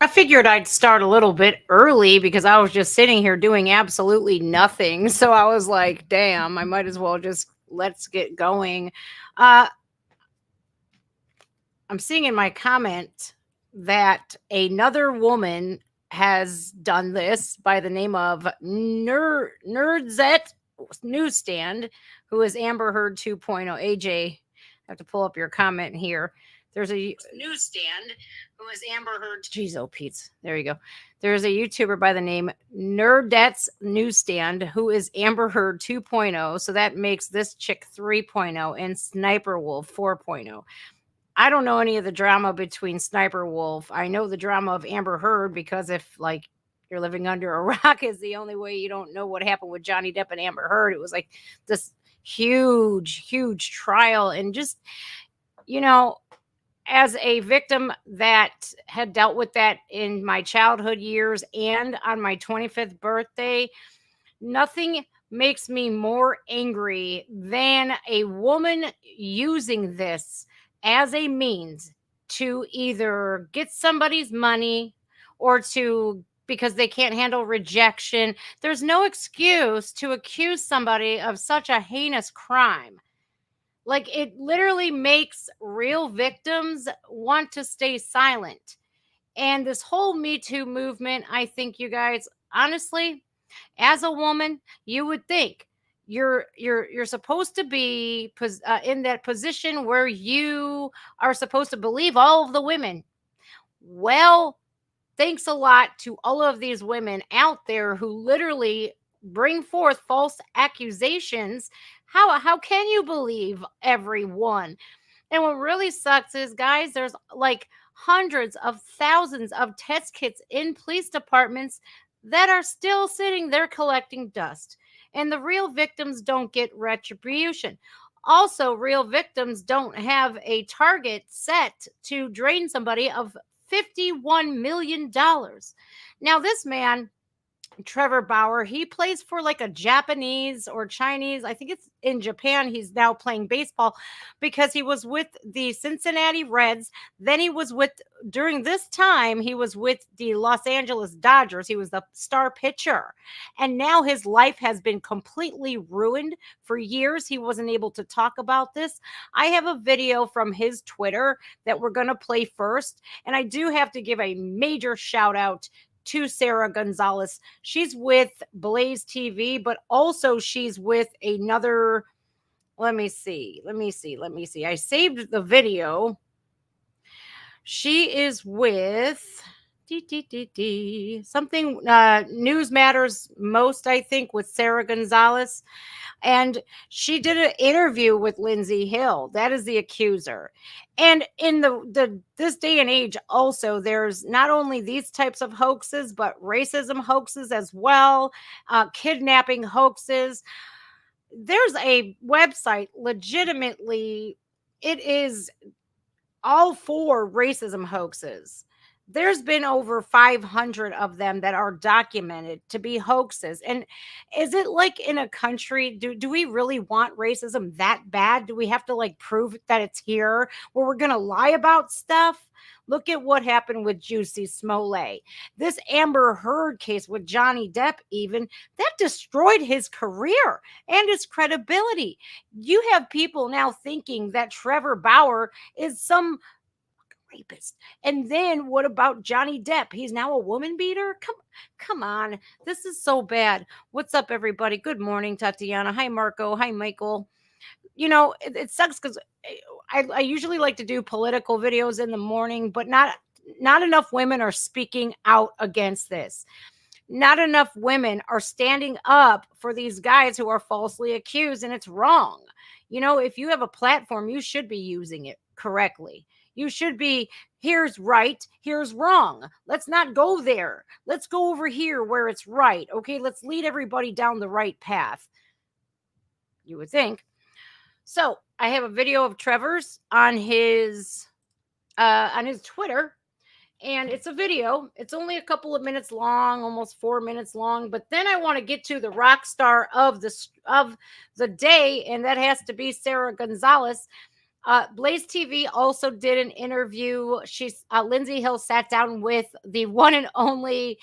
I figured I'd start a little bit early because I was just sitting here doing absolutely nothing. So I was like, damn, I might as well just let's get going. Uh, I'm seeing in my comment that another woman has done this by the name of Nerdzet Newsstand, who is Amber Heard 2.0. AJ, I have to pull up your comment here. There's a newsstand who is Amber Heard. Jeez, oh, Pete's. There you go. There's a YouTuber by the name Nerdet's Newsstand who is Amber Heard 2.0. So that makes this chick 3.0 and Sniper Wolf 4.0. I don't know any of the drama between Sniper Wolf. I know the drama of Amber Heard because if like you're living under a rock is the only way you don't know what happened with Johnny Depp and Amber Heard. It was like this huge trial and just you know as a victim that had dealt with that in my childhood years and on my 25th birthday, nothing makes me more angry than a woman using this as a means to either get somebody's money or to because they can't handle rejection. There's no excuse to accuse somebody of such a heinous crime. Like it literally makes real victims want to stay silent. And this whole Me Too movement, I think you guys, honestly, as a woman, you would think you're supposed to be in that position where you are supposed to believe all of the women. Well, thanks a lot to all of these women out there who literally bring forth false accusations. How can you believe everyone? And what really sucks is, guys, there's like hundreds of thousands of test kits in police departments that are still sitting there collecting dust. And the real victims don't get retribution. Also, real victims don't have a target set to drain somebody of $51 million. Now, this man, Trevor Bauer, he plays for like a Japanese or Chinese. I think it's in Japan. He's now playing baseball because he was with the Cincinnati Reds. Then he was with, during this time, he was with the Los Angeles Dodgers. He was the star pitcher. And now his life has been completely ruined. For years, he wasn't able to talk about this. I have a video from his Twitter that we're going to play first. And I do have to give a major shout out to Sara Gonzales. She's with Blaze TV, but also she's with another. Let me see. I saved the video. She is with something News Matters Most, I think, with Sara Gonzales. And she did an interview with Lindsay Hill. That is the accuser. And in the this day and age, also there's not only these types of hoaxes, but racism hoaxes as well, kidnapping hoaxes. There's a website, legitimately, it is all for racism hoaxes. There's been over 500 of them that are documented to be hoaxes. And is it like in a country, do we really want racism that bad? Do we have to like prove that it's here where we're going to lie about stuff? Look at what happened with Juicy Smollett. This Amber Heard case with Johnny Depp, even that destroyed his career and his credibility. You have people now thinking that Trevor Bauer is some rapist. And then what about Johnny Depp? He's now a woman beater? Come on. This is so bad. What's up, everybody? Good morning, Tatiana. Hi, Marco. Hi, Michael. It sucks because I usually like to do political videos in the morning, but not enough women are speaking out against this. Not enough women are standing up for these guys who are falsely accused, and it's wrong. If you have a platform, you should be using it correctly. You should be, here's right, here's wrong. Let's not go there. Let's go over here where it's right. Okay, let's lead everybody down the right path. You would think. So I have a video of Trevor's on his Twitter. And it's a video. It's only a couple of minutes long, almost 4 minutes long. But then I want to get to the rock star of the day, and that has to be Sara Gonzales. Blaze TV also did an interview. Lindsay Hill sat down with the one and only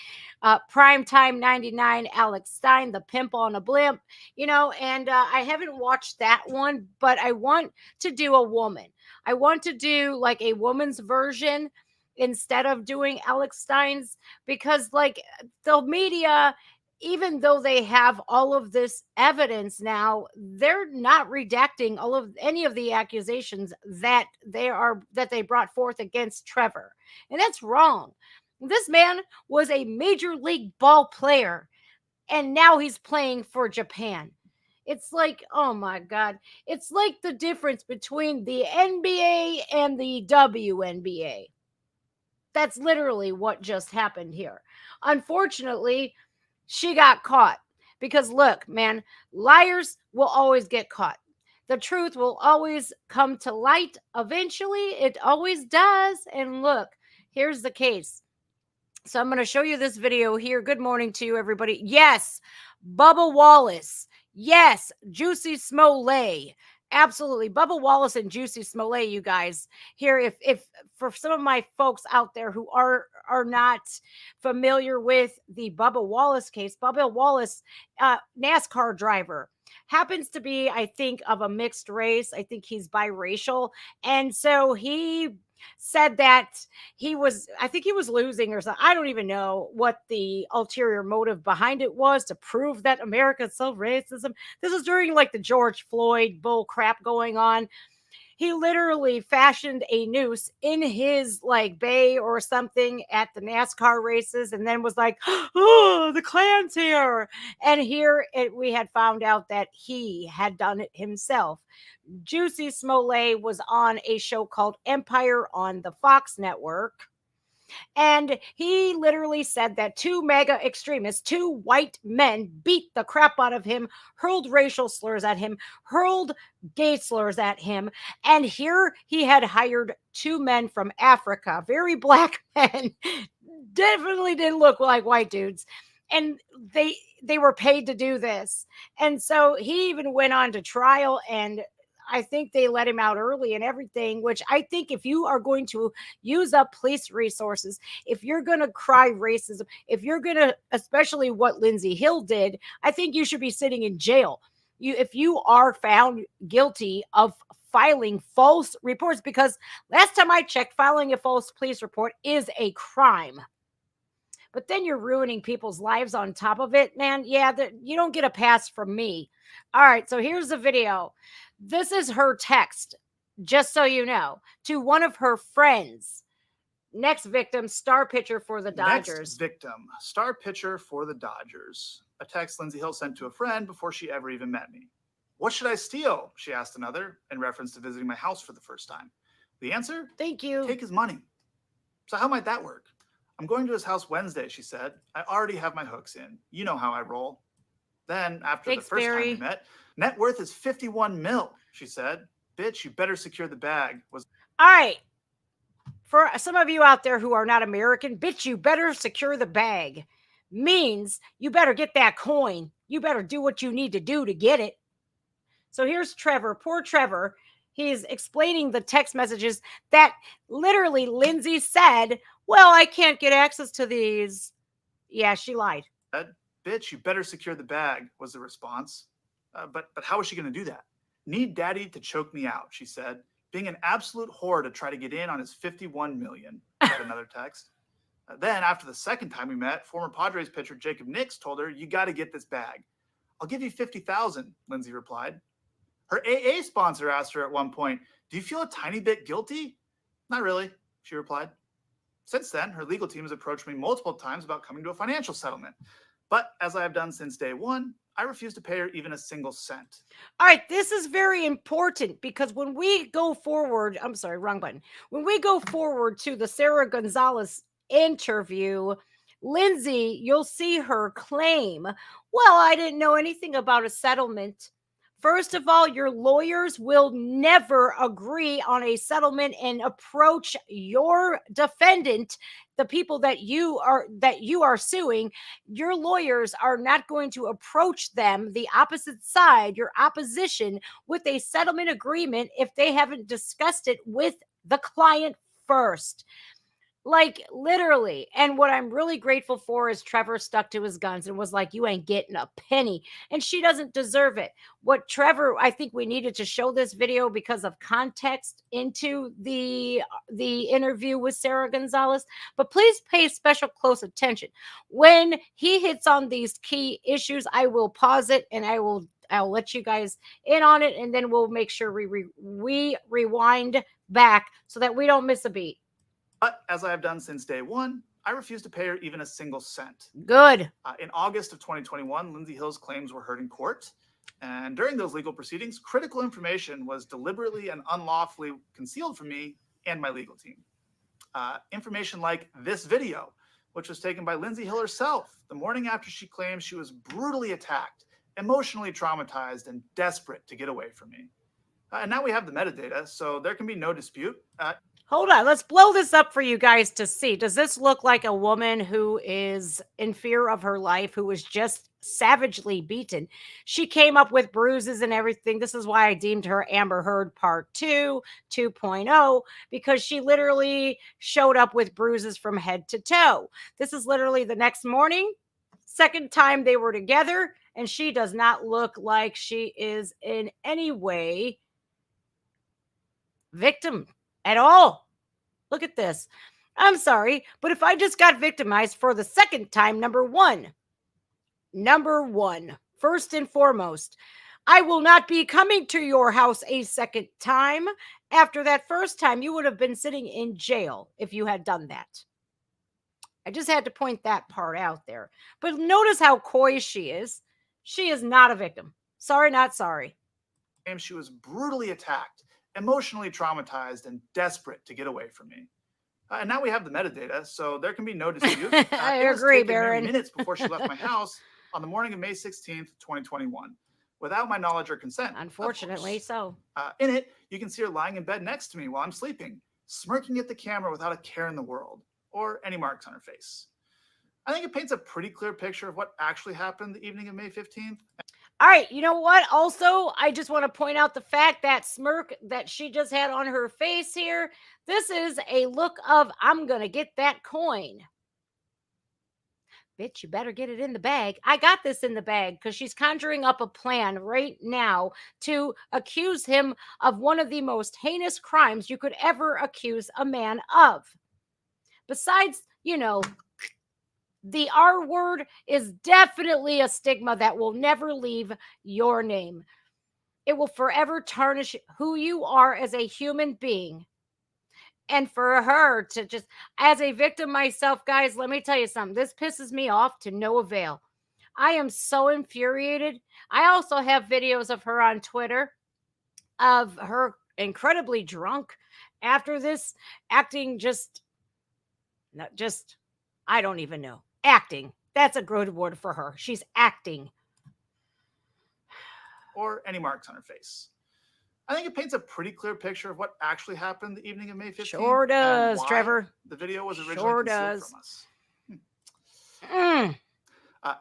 primetime 99 Alex Stein, the pimp on a blimp, and I haven't watched that one, but I want to do a woman. I want to do like a woman's version instead of doing Alex Stein's, because like the media, even though they have all of this evidence now, they're not redacting all of any of the accusations that they brought forth against Trevor. And that's wrong. This man was a major league ball player, and now he's playing for Japan. It's like, oh my God. It's like the difference between the NBA and the WNBA. That's literally what just happened here. Unfortunately, she got caught because look, man, liars will always get caught. The truth will always come to light eventually. It always does. And look, here's the case. So I'm going to show you this video here. Good morning to you, everybody. Yes, Bubba Wallace. Yes, Juicy Smollett. Absolutely. Bubba Wallace and Juicy Smollett, you guys. Here, if for some of my folks out there who are not familiar with the Bubba Wallace case, Bubba Wallace, NASCAR driver, happens to be, I think, of a mixed race. I think he's biracial. And so he said that I think he was losing or something. I don't even know what the ulterior motive behind it was to prove that America's so racism. This is during like the George Floyd bull crap going on. He literally fashioned a noose in his like bay or something at the NASCAR races, and then was like, "Oh, the Klan's here!" And here we had found out that he had done it himself. Juicy Smollett was on a show called Empire on the Fox network. And he literally said that two mega extremists, two white men, beat the crap out of him, hurled racial slurs at him, hurled gay slurs at him. And here he had hired two men from Africa, very black men, definitely didn't look like white dudes. And they were paid to do this. And so he even went on to trial, and I think they let him out early and everything, which I think if you are going to use up police resources, if you're going to cry racism, if you're going to, especially what Lindsay Hill did, I think you should be sitting in jail. If you are found guilty of filing false reports, because last time I checked, filing a false police report is a crime. But then you're ruining people's lives on top of it, man. Yeah, you don't get a pass from me. All right, so here's the video. This is her text, just so you know, to one of her friends. Next victim, star pitcher for the Dodgers. Next victim, star pitcher for the Dodgers. A text Lindsay Hill sent to a friend before she ever even met me. What should I steal? She asked another in reference to visiting my house for the first time. The answer? Thank you. Take his money. So how might that work? I'm going to his house Wednesday, she said. I already have my hooks in. You know how I roll. Then, after the first time we met, net worth is 51 mil, she said. Bitch, you better secure the bag. All right. For some of you out there who are not American, bitch, you better secure the bag means you better get that coin. You better do what you need to do to get it. So here's Trevor, poor Trevor. He's explaining the text messages that literally Lindsay said, well, I can't get access to these. Yeah, she lied. Bitch, you better secure the bag, was the response. But how is she going to do that? Need daddy to choke me out, she said. Being an absolute whore to try to get in on his 51 million, said another text. Then, after the second time we met, former Padres pitcher Jacob Nix told her, you got to get this bag. I'll give you 50,000, Lindsay replied. Her AA sponsor asked her at one point, do you feel a tiny bit guilty? Not really, she replied. Since then, her legal team has approached me multiple times about coming to a financial settlement. But as I have done since day one, I refuse to pay her even a single cent. All right, this is very important because when we go forward, I'm sorry, wrong button. When we go forward to the Sara Gonzales interview, Lindsay, you'll see her claim, well, I didn't know anything about a settlement. First of all, your lawyers will never agree on a settlement and approach your defendant the people that you are suing, your lawyers are not going to approach them, the opposite side, your opposition, with a settlement agreement if they haven't discussed it with the client first. Like, literally. And what I'm really grateful for is Trevor stuck to his guns and was like, you ain't getting a penny. And she doesn't deserve it. What Trevor, I think we needed to show this video because of context into the interview with Sara Gonzales. But please pay special close attention. When he hits on these key issues, I will pause it and I'll let you guys in on it, and then we'll make sure we rewind back so that we don't miss a beat. But as I have done since day one, I refuse to pay her even a single cent. Good. In August of 2021, Lindsay Hill's claims were heard in court. And during those legal proceedings, critical information was deliberately and unlawfully concealed from me and my legal team. Information like this video, which was taken by Lindsay Hill herself the morning after she claimed she was brutally attacked, emotionally traumatized, and desperate to get away from me. And now we have the metadata, so there can be no dispute. Hold on. Let's blow this up for you guys to see. Does this look like a woman who is in fear of her life, who was just savagely beaten? She came up with bruises and everything. This is why I deemed her Amber Heard Part 2, 2.0, because she literally showed up with bruises from head to toe. This is literally the next morning, second time they were together, and she does not look like she is in any way victim at all. Look at this. I'm sorry, but if I just got victimized for the second time, number one, first and foremost, I will not be coming to your house a second time. After that first time, you would have been sitting in jail if you had done that. I just had to point that part out there. But notice how coy she is. She is not a victim. Sorry, not sorry. She was brutally attacked, emotionally traumatized, and desperate to get away from me. And now we have the metadata, so there can be no dispute. I agree, Baron. Minutes before she left my house on the morning of May 16th, 2021, without my knowledge or consent. Unfortunately so. In it, you can see her lying in bed next to me while I'm sleeping, smirking at the camera without a care in the world, or any marks on her face. I think it paints a pretty clear picture of what actually happened the evening of May 15th. All right, you know what? Also, I just want to point out the fact that smirk that she just had on her face here. This is a look of, I'm going to get that coin. Bitch, you better get it in the bag. I got this in the bag, because she's conjuring up a plan right now to accuse him of one of the most heinous crimes you could ever accuse a man of. Besides, the R word is definitely a stigma that will never leave your name. It will forever tarnish who you are as a human being. And for her to just, as a victim myself, guys, let me tell you something. This pisses me off to no avail. I am so infuriated. I also have videos of her on Twitter of her incredibly drunk after this, acting I don't even know. Acting. That's a good word for her. She's acting. Or any marks on her face. I think it paints a pretty clear picture of what actually happened the evening of May 15th. Sure does, Trevor. The video was originally concealed from us.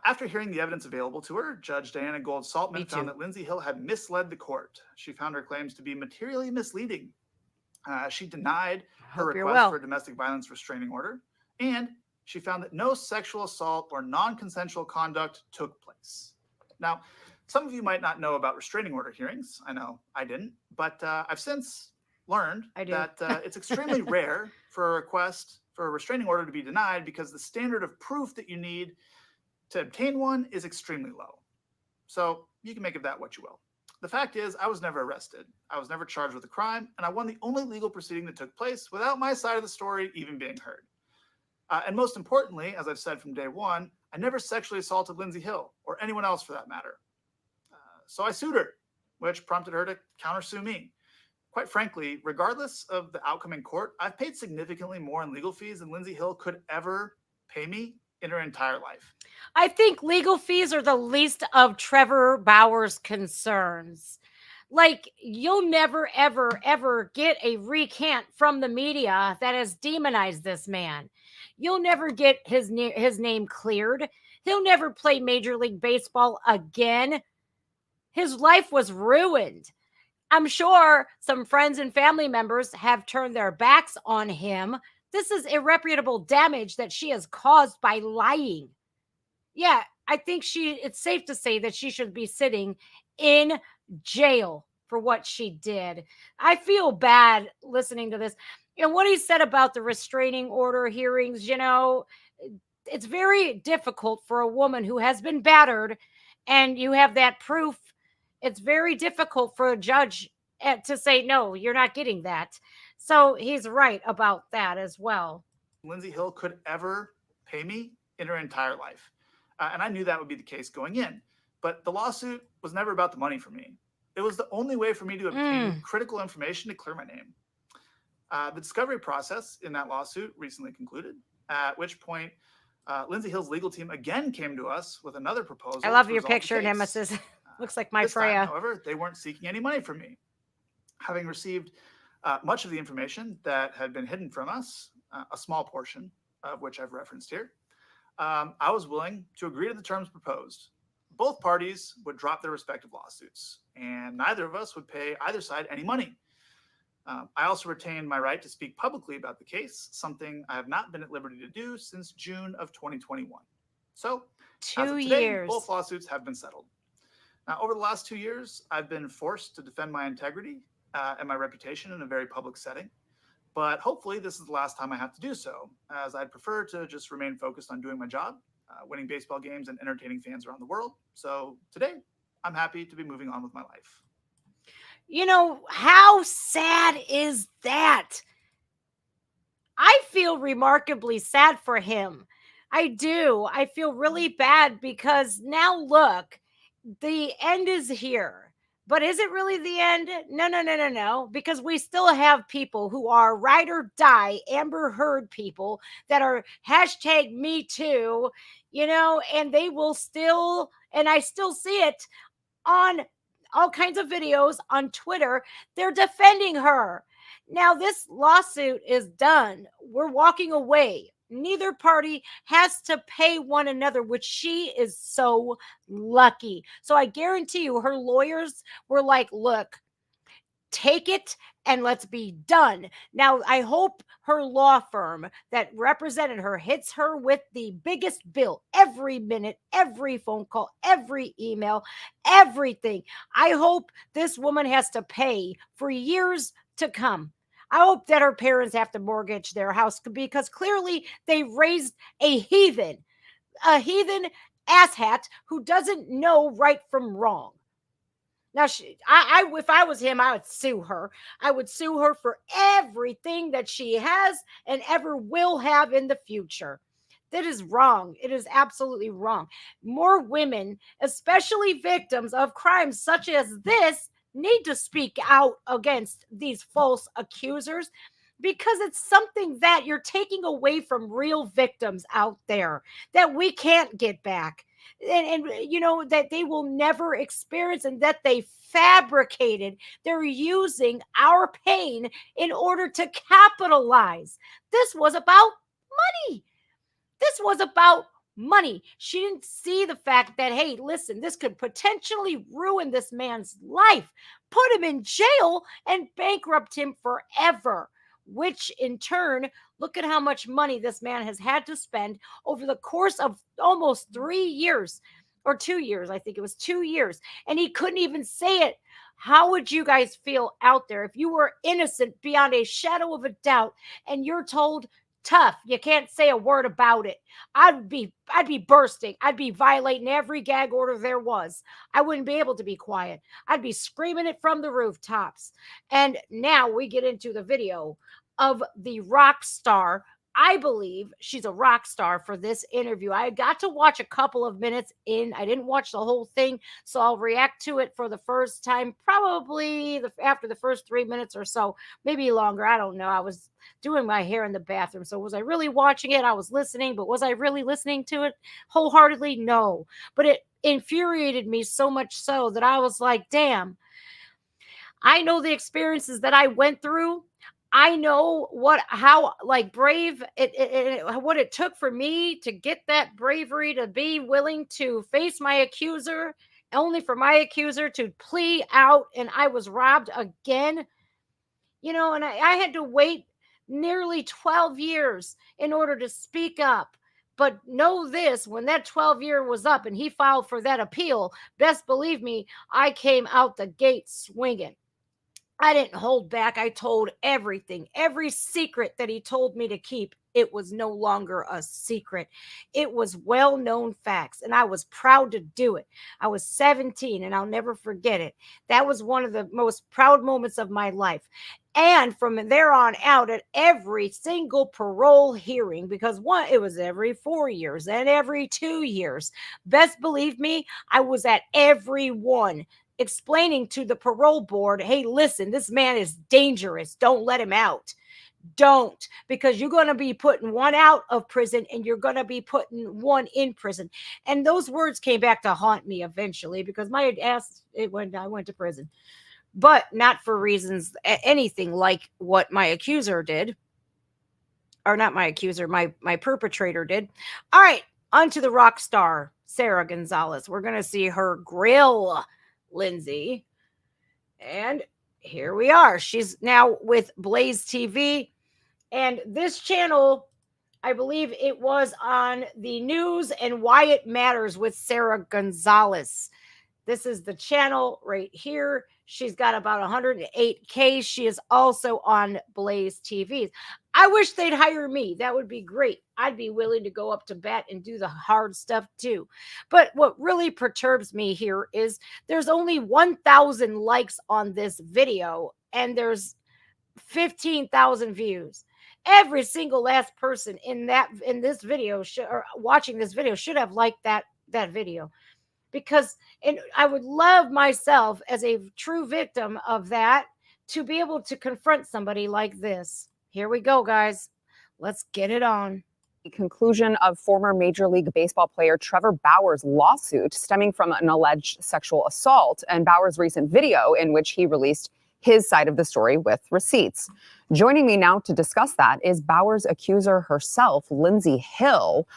After hearing the evidence available to her, Judge Diana Gold-Saltman found that Lindsay Hill had misled the court. She found her claims to be materially misleading. She denied her request for a domestic violence restraining order, and she found that no sexual assault or non-consensual conduct took place. Now, some of you might not know about restraining order hearings. I know I didn't, but I've since learned that it's extremely rare for a request for a restraining order to be denied, because the standard of proof that you need to obtain one is extremely low. So you can make of that what you will. The fact is, I was never arrested. I was never charged with a crime, and I won the only legal proceeding that took place without my side of the story even being heard. And most importantly, as I've said from day one, I never sexually assaulted Lindsay Hill, or anyone else for that matter. So I sued her, which prompted her to countersue me. Quite frankly, regardless of the outcome in court, I've paid significantly more in legal fees than Lindsay Hill could ever pay me in her entire life. I think legal fees are the least of Trevor Bauer's concerns. Like, you'll never, ever, ever get a recant from the media that has demonized this man. You'll never get his name cleared. He'll never play Major League Baseball again. His life was ruined. I'm sure some friends and family members have turned their backs on him. This is irreparable damage that she has caused by lying. Yeah, I think it's safe to say that she should be sitting in jail for what she did. I feel bad listening to this. What he said about the restraining order hearings, it's very difficult for a woman who has been battered and you have that proof. It's very difficult for a judge to say, no, you're not getting that. So he's right about that as well. Lindsay Hill could ever pay me in her entire life. And I knew that would be the case going in. But the lawsuit was never about the money for me. It was the only way for me to obtain critical information to clear my name. The discovery process in that lawsuit recently concluded, at which point Lindsay Hill's legal team again came to us with another proposal. I love your picture, Nemesis. Looks like my Freya. However, they weren't seeking any money from me. Having received much of the information that had been hidden from us, a small portion of which I've referenced here, I was willing to agree to the terms proposed. Both parties would drop their respective lawsuits, and neither of us would pay either side any money. I also retained my right to speak publicly about the case, something I have not been at liberty to do since June of 2021. So, as of today, both lawsuits have been settled. Now, over the last 2 years, I've been forced to defend my integrity and my reputation in a very public setting. But hopefully this is the last time I have to do so, as I'd prefer to just remain focused on doing my job, winning baseball games and entertaining fans around the world. So today, I'm happy to be moving on with my life. How sad is that? I feel remarkably sad for him. I do. I feel really bad because now look, the end is here. But is it really the end? No. Because we still have people who are ride or die Amber Heard people that are hashtag me too, and they will still, and I still see it on all kinds of videos on Twitter. They're defending her. Now this lawsuit is done. We're walking away. Neither party has to pay one another, which she is so lucky. So I guarantee you her lawyers were like, look, take it and let's be done. Now, I hope her law firm that represented her hits her with the biggest bill every minute, every phone call, every email, everything. I hope this woman has to pay for years to come. I hope that her parents have to mortgage their house because clearly they raised a heathen asshat who doesn't know right from wrong. Now, if I was him, I would sue her. I would sue her for everything that she has and ever will have in the future. That is wrong. It is absolutely wrong. More women, especially victims of crimes such as this, need to speak out against these false accusers because it's something that you're taking away from real victims out there that we can't get back. And that they will never experience and that they fabricated. They're using our pain in order to capitalize. This was about money. This was about money. She didn't see the fact that, hey, listen, this could potentially ruin this man's life, put him in jail, and bankrupt him forever. Which in turn, look at how much money this man has had to spend over the course of almost 3 years or 2 years. I think it was 2 years. And he couldn't even say it. How would you guys feel out there if you were innocent beyond a shadow of a doubt and you're told, tough, you can't say a word about it? I'd be bursting. I'd be violating every gag order there was. I wouldn't be able to be quiet. I'd be screaming it from the rooftops. And now we get into the video of the rock star. I believe she's a rock star for this interview. I got to watch a couple of minutes in. I didn't watch the whole thing, so I'll react to it for the first time, probably after the first 3 minutes or so, maybe longer. I don't know. I was doing my hair in the bathroom, so was I really watching it? I was listening, but was I really listening to it wholeheartedly? No. But it infuriated me so much so that I was like, damn, I know the experiences that I went through. I know how brave what it took for me to get that bravery to be willing to face my accuser, only for my accuser to plea out, and I was robbed again. And I had to wait nearly 12 years in order to speak up. But know this, when that 12-year was up and he filed for that appeal, best believe me, I came out the gate swinging. I didn't hold back. I told everything, every secret that he told me to keep. It was no longer a secret. It was well-known facts, and I was proud to do it. I was 17, and I'll never forget it. That was one of the most proud moments of my life. And from there on out, at every single parole hearing, because it was every 4 years and every 2 years. Best believe me, I was at every one, explaining to the parole board, hey, listen, this man is dangerous. Don't let him out. Don't, because you're going to be putting one out of prison and you're going to be putting one in prison. And those words came back to haunt me eventually, because I went to prison, but not for reasons anything like what my accuser did, or not my accuser, my perpetrator did. All right, on to the rock star, Sara Gonzales. We're going to see her grill Lindsay. And here we are. She's now with Blaze TV. And this channel, I believe it was on the news and why it matters with Sara Gonzales. This is the channel right here. She's got about 108K. She is also on Blaze TV. I wish they'd hire me. That would be great. I'd be willing to go up to bat and do the hard stuff too. But what really perturbs me here is there's only 1,000 likes on this video, and there's 15,000 views. Every single last person in this video or watching this video should have liked that video. Because I would love myself, as a true victim of that, to be able to confront somebody like this. Here we go, guys. Let's get it on. The conclusion of former Major League Baseball player Trevor Bauer's lawsuit stemming from an alleged sexual assault, and Bauer's recent video in which he released his side of the story with receipts. Joining me now to discuss that is Bauer's accuser herself, Lindsay Hill.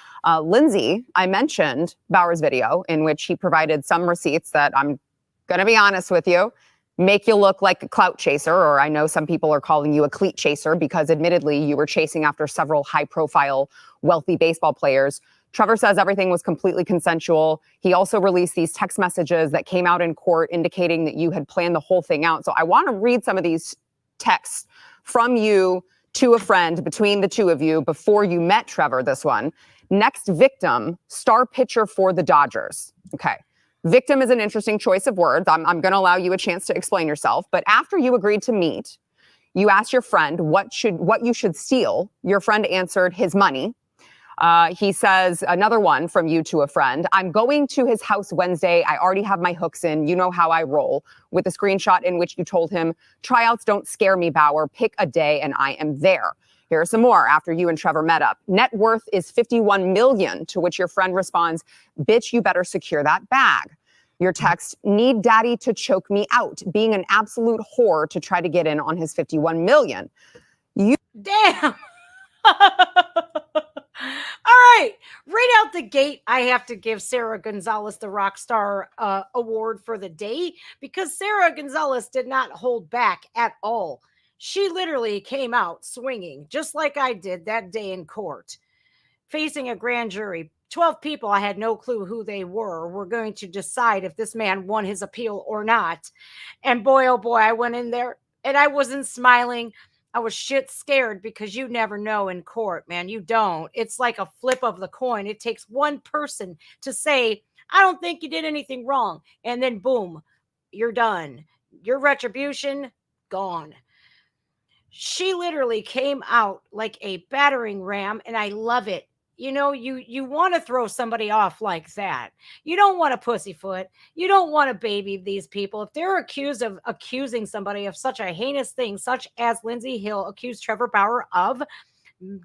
Lindsay, I mentioned Bauer's video in which he provided some receipts that, I'm going to be honest with you, make you look like a clout chaser, or I know some people are calling you a cleat chaser, because admittedly you were chasing after several high-profile, wealthy baseball players. Trevor says everything was completely consensual. He also released these text messages that came out in court indicating that you had planned the whole thing out. So I want to read some of these texts from you to a friend, between the two of you, before you met Trevor. This one: next victim, star pitcher for the Dodgers. Okay. Victim is an interesting choice of words. I'm going to allow you a chance to explain yourself. But after you agreed to meet, you asked your friend what you should steal. Your friend answered his money. He says, another one from you to a friend: I'm going to his house Wednesday. I already have my hooks in. You know how I roll. With a screenshot in which you told him, tryouts don't scare me, Bauer. Pick a day and I am there. Here are some more after you and Trevor met up. Net worth is $51 million, to which your friend responds, bitch, you better secure that bag. Your text: need daddy to choke me out, being an absolute whore to try to get in on his $51 million. Damn. All right, right out the gate, I have to give Sara Gonzales the Rockstar Award for the day, because Sara Gonzales did not hold back at all. She literally came out swinging, just like I did that day in court, facing a grand jury. 12 people, I had no clue who they were going to decide if this man won his appeal or not. And boy, oh boy, I went in there and I wasn't smiling. I was shit scared, because you never know in court, man. You don't. It's like a flip of the coin. It takes one person to say, I don't think you did anything wrong. And then boom, you're done. Your retribution, gone. She literally came out like a battering ram, and I love it. You know, you want to throw somebody off like that. You don't want to pussyfoot. You don't want to baby these people. If they're accused of accusing somebody of such a heinous thing, such as Lindsay Hill accused Trevor Bauer of,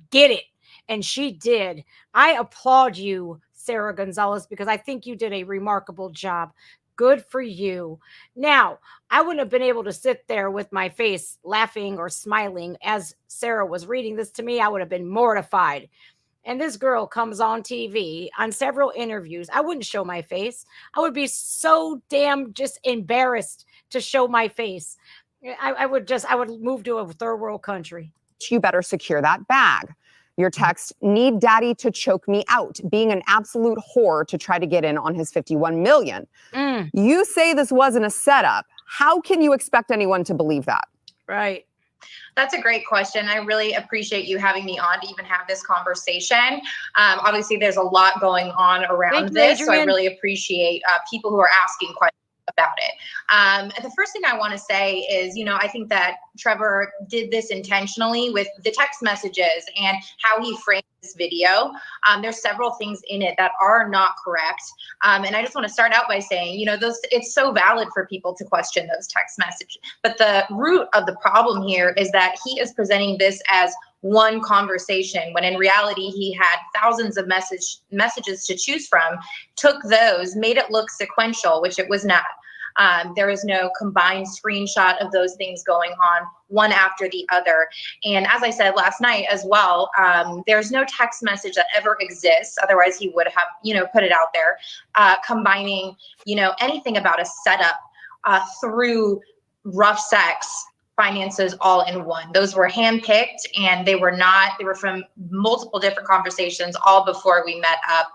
get it. And she did. I applaud you, Sara Gonzales, because I think you did a remarkable job. Good for you. Now, I wouldn't have been able to sit there with my face laughing or smiling as Sara was reading this to me. I would have been mortified. And this girl comes on TV on several interviews. I wouldn't show my face. I would be so damn just embarrassed to show my face. I would move to a third world country. You better secure that bag. Your text, need daddy to choke me out, being an absolute whore to try to get in on his 51 million. You say this wasn't a setup. How can you expect anyone to believe that? Right. That's a great question. I really appreciate you having me on to even have this conversation. Obviously, there's a lot going on around this, so I really appreciate people who are asking questions about it. The first thing I want to say is, I think that Trevor did this intentionally with the text messages and how he framed this video. There's several things in it that are not correct. And I just want to start out by saying, it's so valid for people to question those text messages. But the root of the problem here is that he is presenting this as one conversation, when in reality he had thousands of messages to choose from, took those, made it look sequential, which it was not. There is no combined screenshot of those things going on one after the other. And as I said last night as well, there's no text message that ever exists. Otherwise he would have, put it out there, combining, anything about a setup through rough sex, finances, all in one. Those were handpicked, and they were from multiple different conversations all before we met up.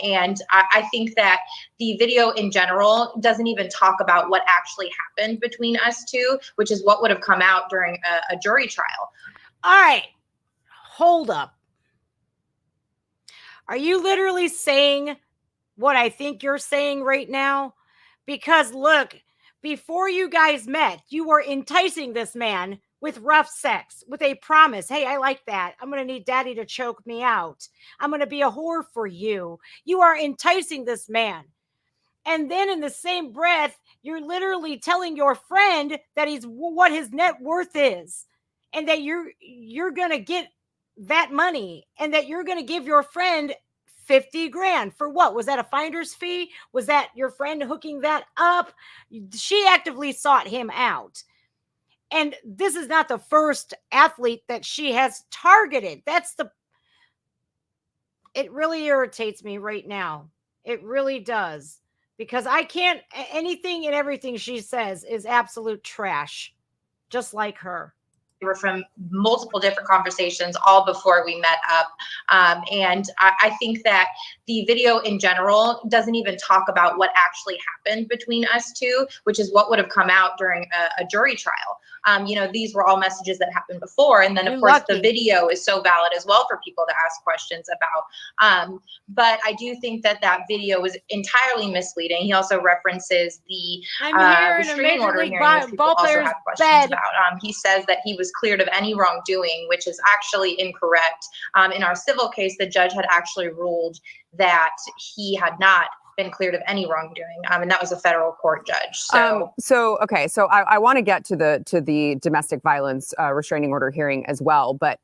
And I think that the video in general doesn't even talk about what actually happened between us two, which is what would have come out during a jury trial. All right, hold up. Are you literally saying what I think you're saying right now? Because look, before you guys met, you were enticing this man with rough sex, with a promise. Hey, I like that. I'm going to need daddy to choke me out. I'm going to be a whore for you. You are enticing this man. And then in the same breath, you're literally telling your friend that what his net worth is, and that you're going to get that money, and that you're going to give your friend 50 grand for what? Was that a finder's fee? Was that your friend hooking that up? She actively sought him out. And this is not the first athlete that she has targeted. It really irritates me right now. It really does. Because anything and everything she says is absolute trash. Just like her. Were from multiple different conversations all before we met up. And I think that the video in general doesn't even talk about what actually happened between us two, which is what would have come out during a jury trial. These were all messages that happened before. And then, of course, the video is so valid as well for people to ask questions about. But I do think that video was entirely misleading. He also references the restraining order hearing, which people also have questions about. He says that he was cleared of any wrongdoing, which is actually incorrect. In our civil case, the judge had actually ruled that he had not been cleared of any wrongdoing, and that was a federal court judge. So I want to get to the domestic violence restraining order hearing as well, but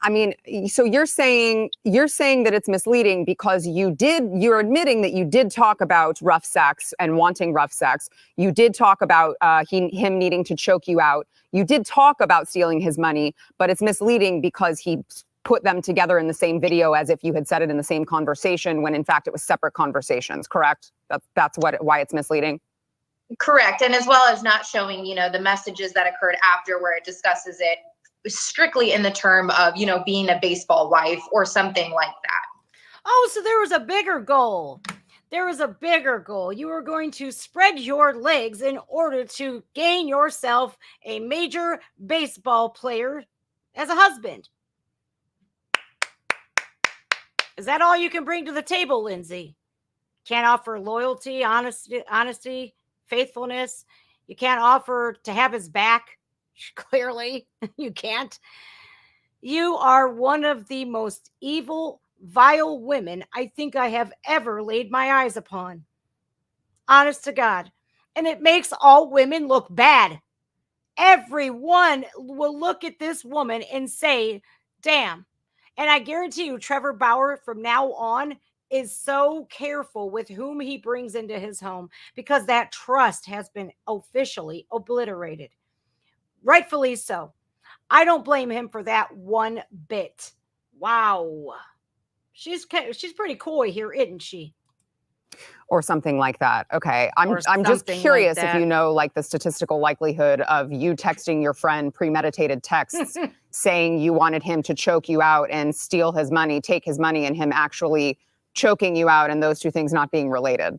I mean, so you're saying that it's misleading because you're admitting that you did talk about rough sex and wanting rough sex. You did talk about him needing to choke you out. You did talk about stealing his money, but it's misleading because he put them together in the same video as if you had said it in the same conversation when in fact it was separate conversations, correct? That's why it's misleading. Correct. And as well as not showing, the messages that occurred after where it discusses it strictly in the term of, being a baseball wife or something like that. Oh, so there was a bigger goal. There was a bigger goal. You were going to spread your legs in order to gain yourself a major baseball player as a husband. Is that all you can bring to the table, Lindsay? Can't offer loyalty, honesty, faithfulness. You can't offer to have his back. Clearly, you can't. You are one of the most evil, vile women I think I have ever laid my eyes upon. Honest to God. And it makes all women look bad. Everyone will look at this woman and say, damn. And I guarantee you, Trevor Bauer, from now on, is so careful with whom he brings into his home because that trust has been officially obliterated. Rightfully so. I don't blame him for that one bit. Wow. She's pretty coy here, isn't she? Or something like that. Okay. I'm just curious if you know like the statistical likelihood of you texting your friend premeditated texts saying you wanted him to choke you out and steal his money, take his money, and him actually choking you out, and those two things not being related.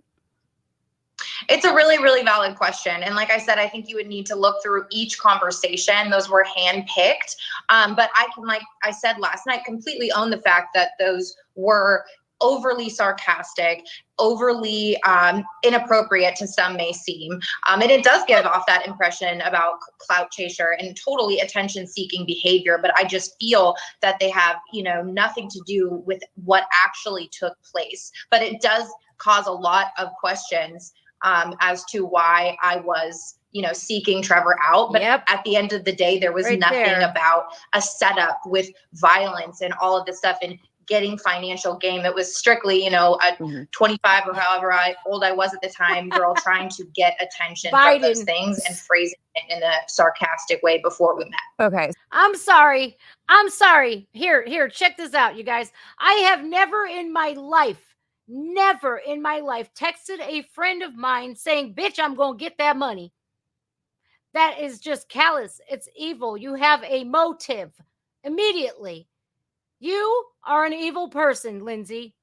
It's a really, really valid question. And like I said, I think you would need to look through each conversation. Those were handpicked. But I can, like I said last night, completely own the fact that those were overly sarcastic, overly inappropriate to some may seem. And it does give off that impression about clout chaser and totally attention-seeking behavior. But I just feel that they have, you know, nothing to do with what actually took place. But it does cause a lot of questions as to why I was, you know, seeking Trevor out. But at the end of the day, there was nothing about a setup with violence and all of this stuff and getting financial gain. It was strictly, you know, a 25 or however old I was at the time, girl trying to get attention from those things and phrasing it in a sarcastic way before we met. Okay. I'm sorry. Here, check this out, you guys. I have never in my life texted a friend of mine saying, bitch, I'm going to get that money. That is just callous. It's evil. You have a motive immediately. You are an evil person, Lindsay.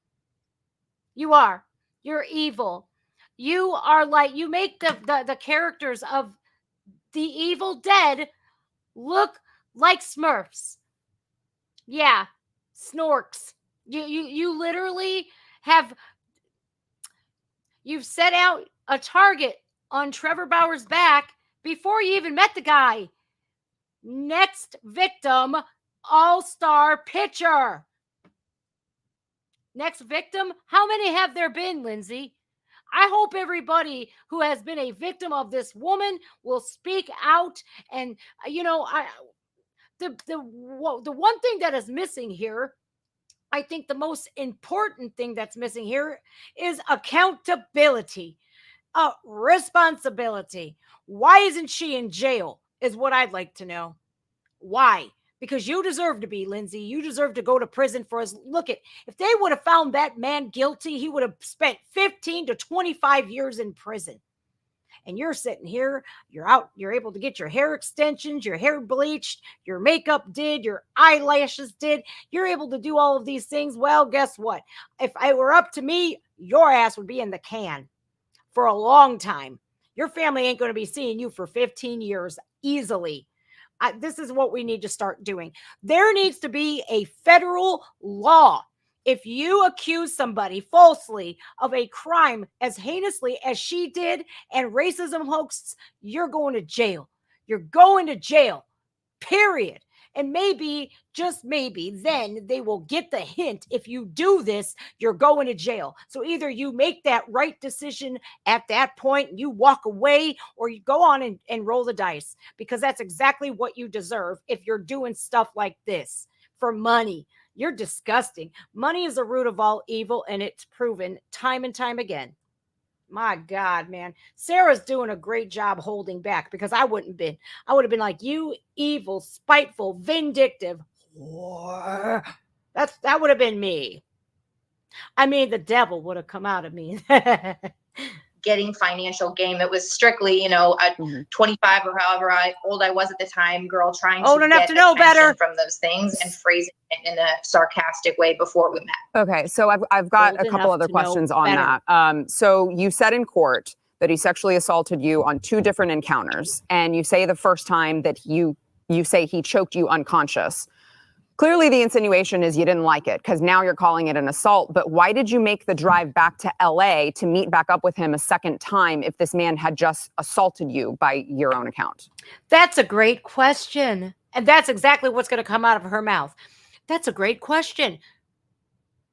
You are. You're evil. You are like, you make the characters of the Evil Dead look like Smurfs. Yeah, Snorks. You literally you've set out a target on Trevor Bauer's back before you even met the guy. Next victim, all-star pitcher. Next victim, how many have there been, Lindsay? I hope everybody who has been a victim of this woman will speak out. And, you know, the one thing that is missing here, I think the most important thing that's missing here is accountability, responsibility. Why isn't she in jail is what I'd like to know. Why? Because you deserve to be, Lindsay. You deserve to go to prison for us. Look at, if they would have found that man guilty, he would have spent 15 to 25 years in prison. And you're sitting here, you're out, you're able to get your hair extensions, your hair bleached, your makeup did, your eyelashes did. You're able to do all of these things. Well, guess what? If it were up to me, your ass would be in the can for a long time. Your family ain't going to be seeing you for 15 years easily. This is what we need to start doing. There needs to be a federal law. If you accuse somebody falsely of a crime as heinously as she did and racism hoaxes, you're going to jail. You're going to jail, period. And maybe, just maybe, then they will get the hint. If you do this, you're going to jail. So either you make that right decision at that point, you walk away, or you go on and roll the dice, because that's exactly what you deserve if you're doing stuff like this for money. You're disgusting. Money is the root of all evil, and it's proven time and time again. My God, man. Sarah's doing a great job holding back, because I wouldn't have been. I would have been like, you evil, spiteful, vindictive whore. That would have been me. I mean, the devil would have come out of me. Getting financial gain. It was strictly, you know, a 25 or however old I was at the time, girl trying to don't get have to know better from those things and phrasing it in a sarcastic way before we met. Okay, so I've got a couple other questions on that. So you said in court that he sexually assaulted you on 2 different encounters, and you say the first time that you say he choked you unconscious. Clearly, the insinuation is you didn't like it, because now you're calling it an assault. But why did you make the drive back to LA to meet back up with him a second time if this man had just assaulted you by your own account? That's a great question. And that's exactly what's going to come out of her mouth. That's a great question.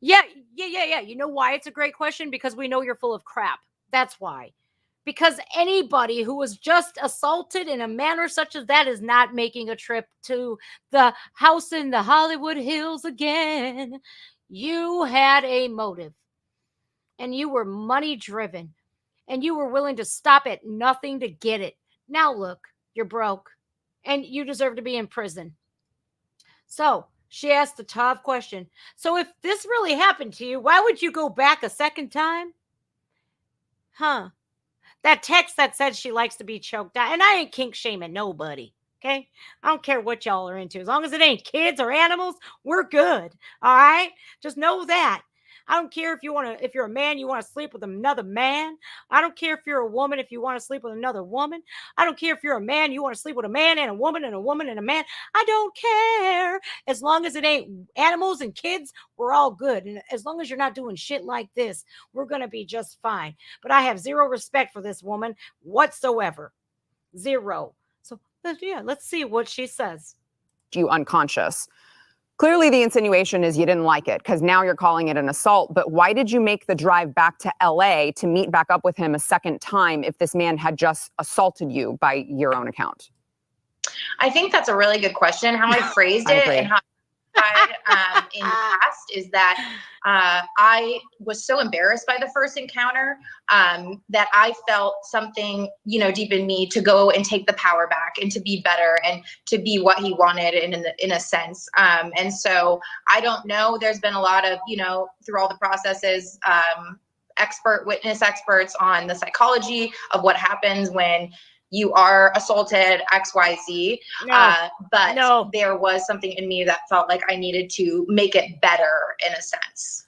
Yeah. You know why it's a great question? Because we know you're full of crap. That's why. Because anybody who was just assaulted in a manner such as that is not making a trip to the house in the Hollywood Hills again. You had a motive. and you were money driven and you were willing to stop at nothing to get it. Now look, you're broke and you deserve to be in prison. So she asked a tough question. So if this really happened to you, why would you go back a second time? Huh? That text that said she likes to be choked out, and I ain't kink shaming nobody. Okay. I don't care what y'all are into. As long as it ain't kids or animals, we're good. All right. Just know that. I don't care if you're a man, you want to sleep with another man. I don't care if you're a woman, if you want to sleep with another woman. I don't care if you're a man, you want to sleep with a man and a woman and a woman and a man. I don't care. As long as it ain't animals and kids, we're all good. And as long as you're not doing shit like this, we're going to be just fine. But I have zero respect for this woman whatsoever. Zero. So yeah, let's see what she says. You unconscious. Clearly, the insinuation is you didn't like it because now you're calling it an assault. But why did you make the drive back to LA to meet back up with him a second time if this man had just assaulted you by your own account? I think that's a really good question. How I phrased it and how in the past is that I was so embarrassed by the first encounter that I felt something, deep in me to go and take the power back and to be better and to be what he wanted in a sense. And so I don't know. There's been a lot of, through all the processes, witness experts on the psychology of what happens when you are assaulted, XYZ. But there was something in me that felt like I needed to make it better in a sense.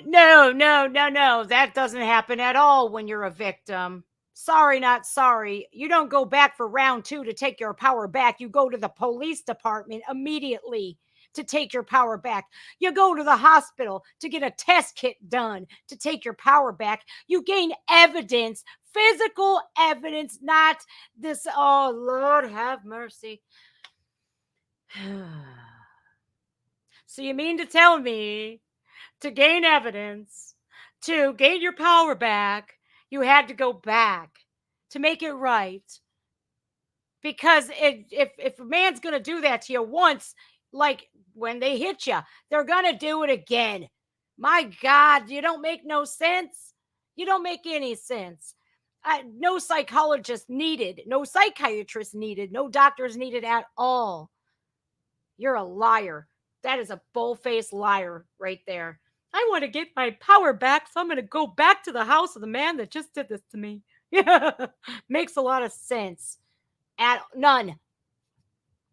No. That doesn't happen at all when you're a victim. Sorry, not sorry. You don't go back for round 2 to take your power back. You go to the police department immediately to take your power back. You go to the hospital to get a test kit done to take your power back. You gain evidence, physical evidence, not this. Oh, Lord have mercy. So you mean to tell me to gain evidence, to gain your power back, you had to go back to make it right? Because if a man's going to do that to you once, like when they hit you, they're going to do it again. My God, you don't make no sense. You don't make any sense. No psychologist needed, no psychiatrist needed, no doctors needed at all. You're a liar. That is a bull-faced liar right there. I want to get my power back, so I'm going to go back to the house of the man that just did this to me. Yeah, makes a lot of sense. None.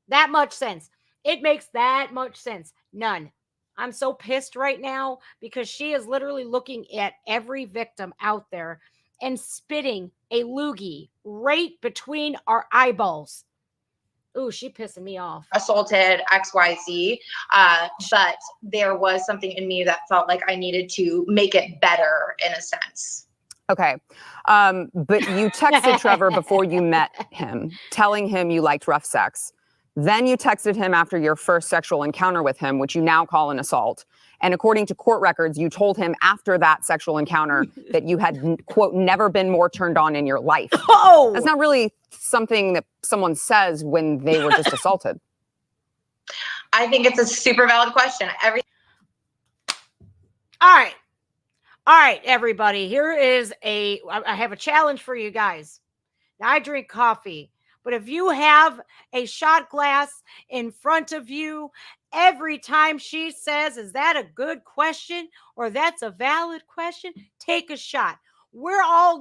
That much sense. It makes that much sense. None. I'm so pissed right now because she is literally looking at every victim out there and spitting a loogie right between our eyeballs. Ooh, she pissing me off. Assaulted, XYZ. But there was something in me that felt like I needed to make it better in a sense. Okay. But you texted Trevor before you met him, telling him you liked rough sex. Then you texted him after your first sexual encounter with him, which you now call an assault. And according to court records, you told him after that sexual encounter that you had, quote, never been more turned on in your life. Oh! That's not really something that someone says when they were just assaulted. I think it's a super valid question. All right, everybody. I have a challenge for you guys. Now, I drink coffee, but if you have a shot glass in front of you, every time she says, is that a good question or that's a valid question, take a shot. Well,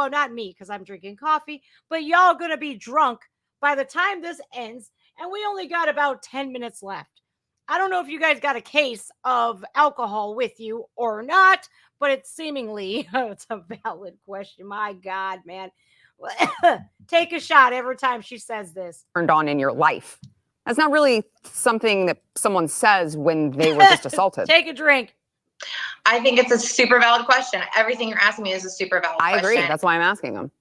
not me because I'm drinking coffee, but y'all going to be drunk by the time this ends, and we only got about 10 minutes left. I don't know if you guys got a case of alcohol with you or not, but it's seemingly it's a valid question. My God, man. Take a shot every time she says this. Turned on in your life. That's not really something that someone says when they were just assaulted. Take a drink. I think it's a super valid question. Everything you're asking me is a super valid question. I agree. That's why I'm asking them.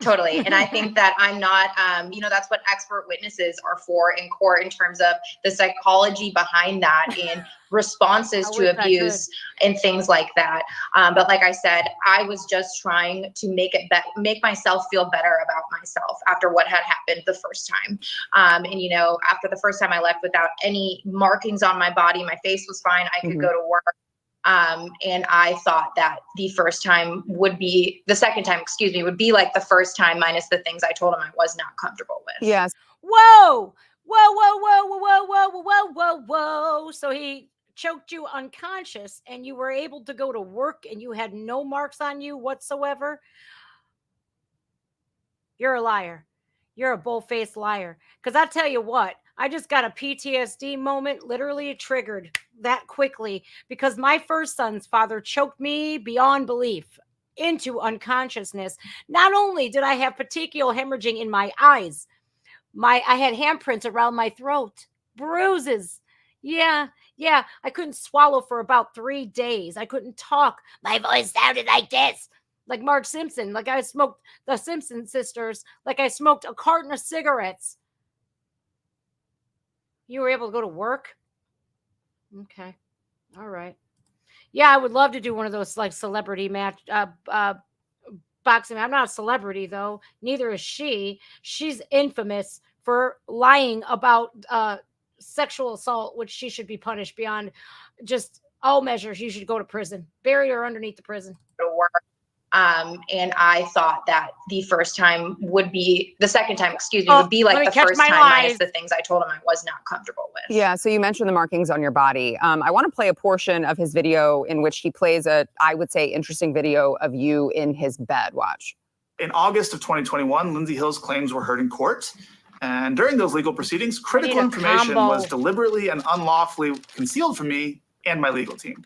Totally. And I think that I'm not, that's what expert witnesses are for in court in terms of the psychology behind that and responses to abuse and things like that. But like I said, I was just trying to make myself feel better about myself after what had happened the first time. After the first time I left without any markings on my body, my face was fine. I could go to work. And I thought that the second time, would be like the first time, minus the things I told him I was not comfortable with. Yes. Whoa, whoa, whoa, whoa, whoa, whoa, whoa, whoa, whoa, whoa. So he choked you unconscious and you were able to go to work and you had no marks on you whatsoever. You're a liar. You're a bull-faced liar. Because I tell you what, I just got a PTSD moment, literally triggered that quickly, because my first son's father choked me beyond belief into unconsciousness. Not only did I have petechial hemorrhaging in my eyes, I had handprints around my throat, bruises. Yeah. I couldn't swallow for about 3 days. I couldn't talk. My voice sounded like this. Like Marge Simpson, like I smoked the Simpson sisters, like I smoked a carton of cigarettes. You were able to go to work? Okay. All right. Yeah, I would love to do one of those like celebrity boxing. I'm not a celebrity though. Neither is she. She's infamous for lying about sexual assault, which she should be punished beyond just all measures. You should go to prison. Bury her underneath the prison. And I thought that the second time, would be like the first time, minus the things I told him I was not comfortable with. Yeah, so you mentioned the markings on your body. I want to play a portion of his video in which he plays I would say, interesting video of you in his bed. Watch. In August of 2021, Lindsay Hill's claims were heard in court. And during those legal proceedings, critical information was deliberately and unlawfully concealed from me and my legal team.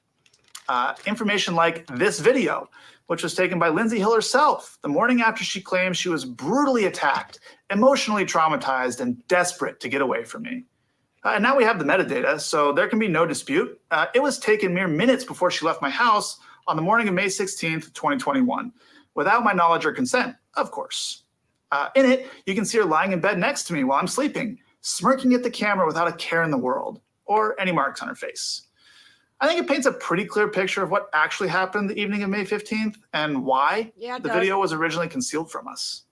Information like this video, which was taken by Lindsay Hill herself the morning after she claimed she was brutally attacked, emotionally traumatized, and desperate to get away from me. And now we have the metadata, so there can be no dispute. It was taken mere minutes before she left my house on the morning of May 16th, 2021, without my knowledge or consent, of course. In it, you can see her lying in bed next to me while I'm sleeping, smirking at the camera without a care in the world, or any marks on her face. I think it paints a pretty clear picture of what actually happened the evening of May 15th and why the video was originally concealed from us.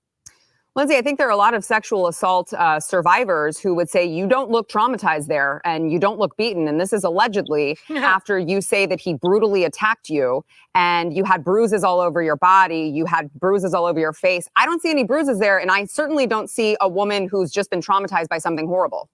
Lindsay, I think there are a lot of sexual assault survivors who would say you don't look traumatized there and you don't look beaten. And this is allegedly after you say that he brutally attacked you and you had bruises all over your body. You had bruises all over your face. I don't see any bruises there. And I certainly don't see a woman who's just been traumatized by something horrible.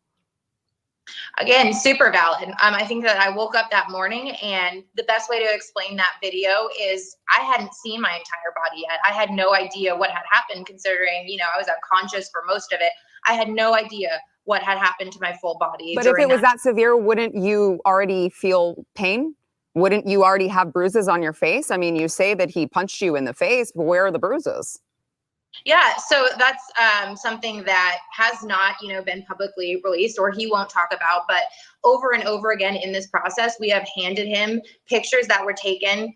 Again, super valid. I think that I woke up that morning and the best way to explain that video is I hadn't seen my entire body yet. I had no idea what had happened considering, I was unconscious for most of it. I had no idea what had happened to my full body. But if it was that severe, wouldn't you already feel pain? Wouldn't you already have bruises on your face? I mean, you say that he punched you in the face, but where are the bruises? Yeah, so that's something that has not, been publicly released or he won't talk about. But over and over again in this process, we have handed him pictures that were taken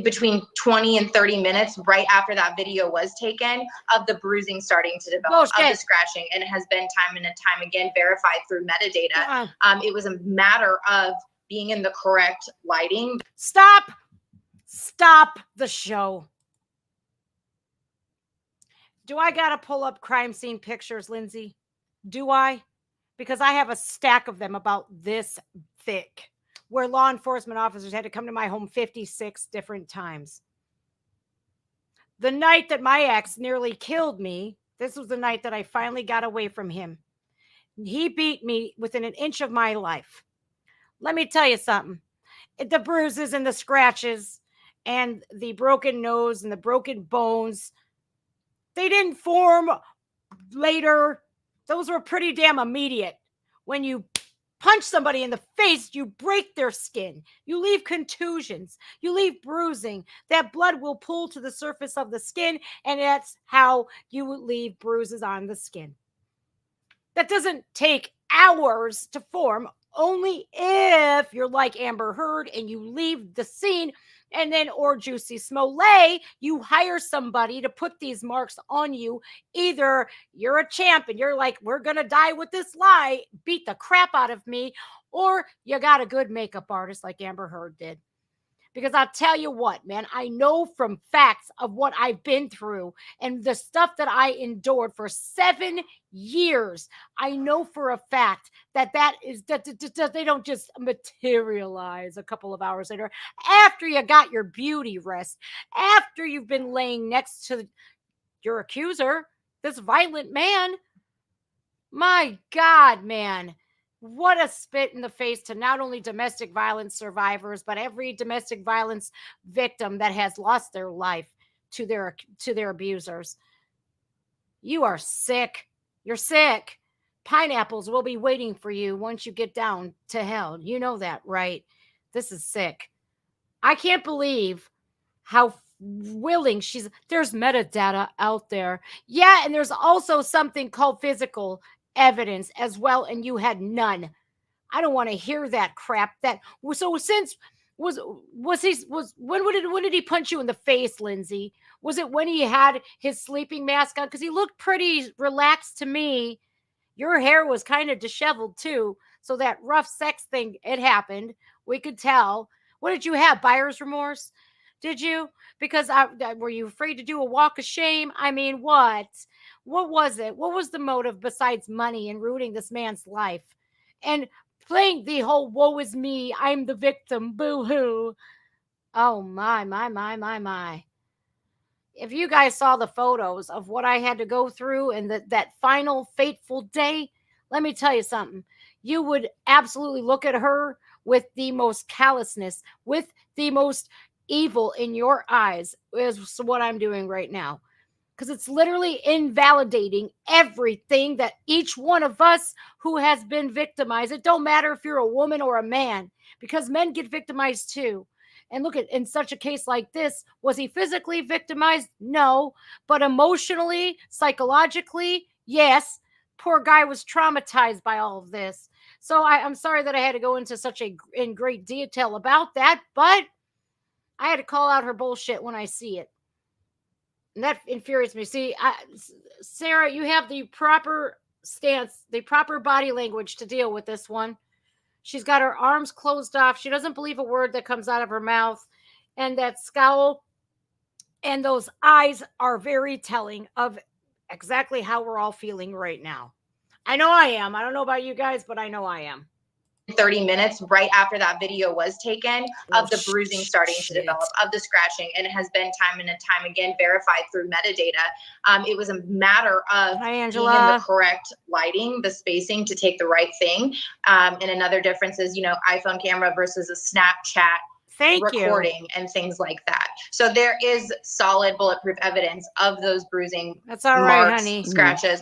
between 20 and 30 minutes right after that video was taken of the bruising starting to develop, of the scratching, and it has been time and time again verified through metadata. It was a matter of being in the correct lighting. Stop the show. Do I got to pull up crime scene pictures, Lindsay? Do I? Because I have a stack of them about this thick, where law enforcement officers had to come to my home 56 different times. The night that my ex nearly killed me, this was the night that I finally got away from him. He beat me within an inch of my life. Let me tell you something. The bruises and the scratches and the broken nose and the broken bones, they didn't form later. Those were pretty damn immediate. When you punch somebody in the face, you break their skin. You leave contusions. You leave bruising. That blood will pull to the surface of the skin, and that's how you leave bruises on the skin. That doesn't take hours to form, only if you're like Amber Heard and you leave the scene. And then, or Juicy Smollett, you hire somebody to put these marks on you. Either you're a champ and you're like, we're going to die with this lie, beat the crap out of me, or you got a good makeup artist like Amber Heard did. Because I'll tell you what, man, I know from facts of what I've been through and the stuff that I endured for 7 years. I know for a fact that they don't just materialize a couple of hours later after you got your beauty rest, after you've been laying next to your accuser, this violent man. My God, man. What a spit in the face to not only domestic violence survivors, but every domestic violence victim that has lost their life to their abusers. You are sick. You're sick. Pineapples will be waiting for you once you get down to hell. You know that, right? This is sick. I can't believe how willing there's metadata out there. Yeah, and there's also something called physical evidence as well, and you had none. I don't want to hear that crap. So since when did he punch you in the face, Lindsay? Was it when he had his sleeping mask on? Because he looked pretty relaxed to me. Your hair was kind of disheveled too. So that rough sex thing, it happened. We could tell. What did you have? Buyer's remorse? Did you? Because were you afraid to do a walk of shame? I mean, what? What was it? What was the motive besides money and ruining this man's life? And playing the whole woe is me, I'm the victim, boo-hoo. Oh, my. If you guys saw the photos of what I had to go through and that final fateful day, let me tell you something. You would absolutely look at her with the most callousness, with the most evil in your eyes, is what I'm doing right now. Because it's literally invalidating everything that each one of us who has been victimized. It don't matter if you're a woman or a man, because men get victimized too. And look at, in such a case like this, was he physically victimized? No. But emotionally, psychologically, yes. Poor guy was traumatized by all of this. So I'm sorry that I had to go into in great detail about that, but I had to call out her bullshit when I see it. And that infuriates me. See, Sara, you have the proper stance, the proper body language to deal with this one. She's got her arms closed off. She doesn't believe a word that comes out of her mouth. And that scowl and those eyes are very telling of exactly how we're all feeling right now. I know I am. I don't know about you guys, but I know I am. 30 minutes right after that video was taken of the bruising starting to develop, of the scratching, and it has been time and time again verified through metadata. It was a matter of being in the correct lighting, the spacing to take the right thing. And another difference is, iPhone camera versus a Snapchat recording and things like that. So there is solid bulletproof evidence of those bruising That's all right, marks, honey. scratches,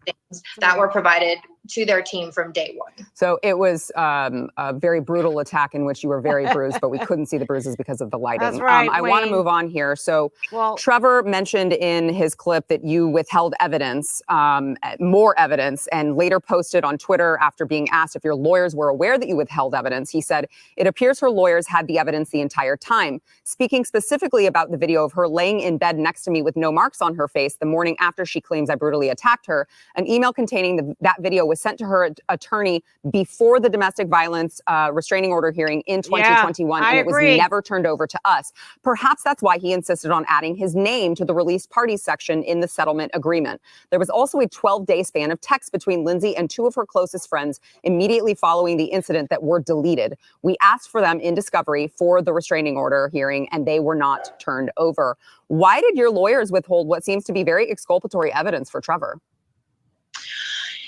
things that were provided to their team from day one. So it was a very brutal attack in which you were very bruised, but we couldn't see the bruises because of the lighting. That's right, I want to move on here. So Trevor mentioned in his clip that you withheld evidence, more evidence, and later posted on Twitter after being asked if your lawyers were aware that you withheld evidence. He said, "It appears her lawyers had the evidence the entire time." Speaking specifically about the video of her laying in bed next to me with no marks on her face the morning after she claims I brutally attacked her, an email containing that video was sent to her attorney before the domestic violence restraining order hearing in 2021, and it was never turned over to us. Perhaps that's why he insisted on adding his name to the released parties section in the settlement agreement. There was also a 12-day span of texts between Lindsay and two of her closest friends immediately following the incident that were deleted. We asked for them in discovery for the restraining order hearing, and they were not turned over. Why did your lawyers withhold what seems to be very exculpatory evidence for Trevor?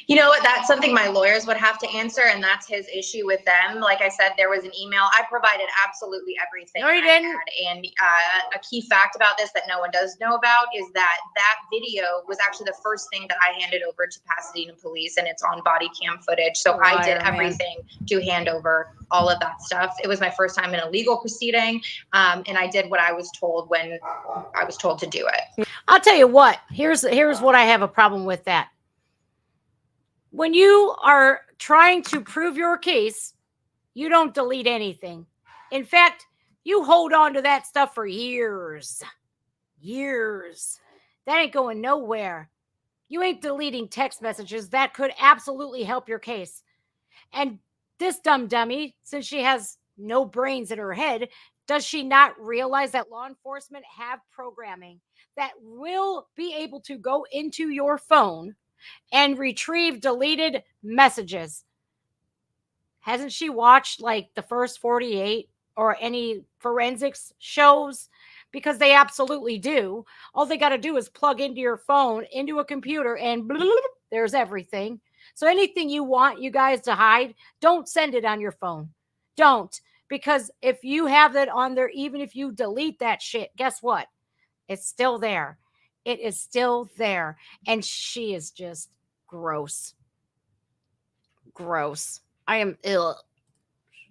You know what? That's something my lawyers would have to answer, and that's his issue with them. Like I said, there was an email. I provided absolutely everything. No, you didn't. And a key fact about this that no one does know about is that video was actually the first thing that I handed over to Pasadena police, and it's on body cam footage. So I did everything to hand over all of that stuff. It was my first time in a legal proceeding, and I did what I was told when I was told to do it. I'll tell you what. Here's what I have a problem with that. When you are trying to prove your case, you don't delete anything. In fact, you hold on to that stuff for years. Years. That ain't going nowhere. You ain't deleting text messages. That could absolutely help your case. And this dummy, since she has no brains in her head, does she not realize that law enforcement have programming that will be able to go into your phone and retrieve deleted messages? Hasn't she watched like the first 48 or any forensics shows? Because they absolutely do. All they got to do is plug into your phone, into a computer, and there's everything. So anything you want you guys to hide, don't send it on your phone. Don't. Because if you have that on there, even if you delete that shit, guess what? It's still there. It is still there. And she is just gross. Gross. I am ill.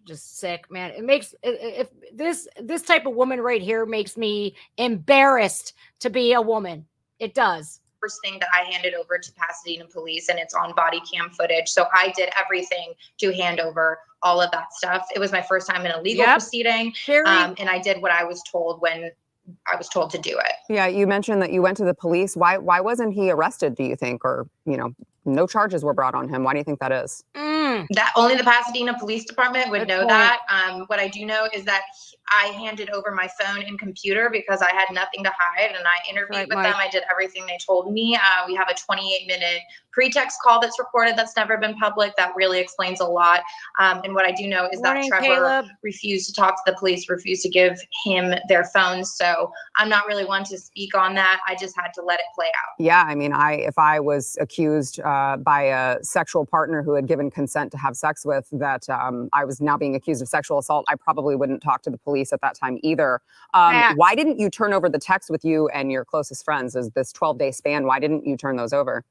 Just sick, man. It makes if this type of woman right here makes me embarrassed to be a woman. It does. First thing that I handed over to Pasadena police, and it's on body cam footage. So I did everything to hand over all of that stuff. It was my first time in a legal proceeding. And I did what I was told when I was told to do it. Yeah, you mentioned that you went to the police. Why wasn't he arrested, do you think? Or, no charges were brought on him. Why do you think that is? That only the Pasadena Police Department would know that. What I do know is that I handed over my phone and computer because I had nothing to hide, and I interviewed with them. I did everything they told me. We have a 28-minute pretext call that's recorded that's never been public. That really explains a lot. And what I do know is that Trevor refused to talk to the police, refused to give him their phones. So I'm not really one to speak on that. I just had to let it play out. Yeah, I mean, if I was accused by a sexual partner who had given consent to have sex with, that I was now being accused of sexual assault, I probably wouldn't talk to the police at that time either. Why didn't you turn over the text with you and your closest friends as this 12-day span? Why didn't you turn those over?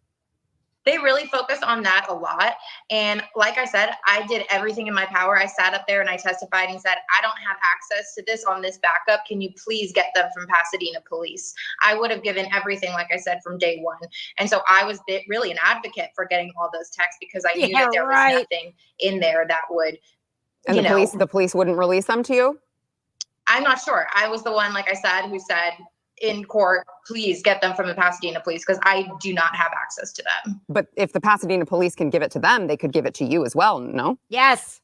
They really focus on that a lot. And like I said, I did everything in my power. I sat up there and I testified and said, I don't have access to this on this backup. Can you please get them from Pasadena police? I would have given everything, like I said, from day one. And so I was really an advocate for getting all those texts because I knew that there was nothing in there that would, and the police wouldn't release them to you? I'm not sure. I was the one, like I said, who said, in court, please get them from the Pasadena police because I do not have access to them. But if the Pasadena police can give it to them, they could give it to you as well, no? Yes.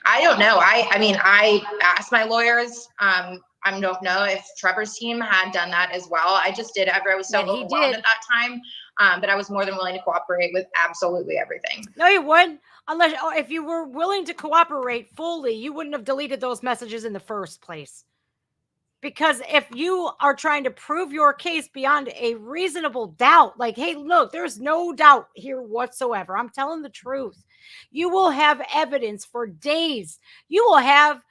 I don't know. I mean, I asked my lawyers. I don't know if Trevor's team had done that as well. I just did. I was so overwhelmed at that time. But I was more than willing to cooperate with absolutely everything. No, you wouldn't. Unless, if you were willing to cooperate fully, you wouldn't have deleted those messages in the first place. Because if you are trying to prove your case beyond a reasonable doubt, like, hey, look, there's no doubt here whatsoever. I'm telling the truth. You will have evidence for days. You will have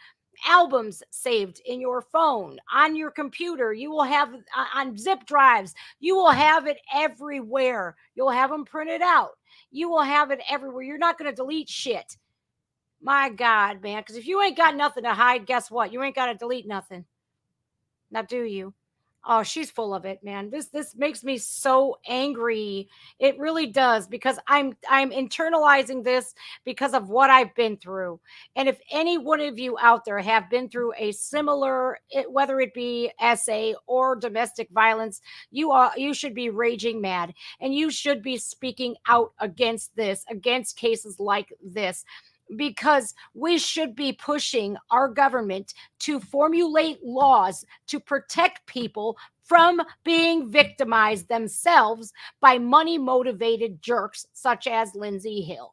albums saved in your phone, on your computer. You will have on zip drives. You will have it everywhere. You'll have them printed out. You will have it everywhere. You're not going to delete shit. My God, man. Because if you ain't got nothing to hide, guess what? You ain't got to delete nothing. Now, do you? Oh, she's full of it, man. This makes me so angry. It really does, because I'm internalizing this because of what I've been through. And if any one of you out there have been through a similar, whether it be SA or domestic violence, you should be raging mad, and you should be speaking out against this, against cases like this. Because we should be pushing our government to formulate laws to protect people from being victimized themselves by money-motivated jerks such as Lindsay Hill.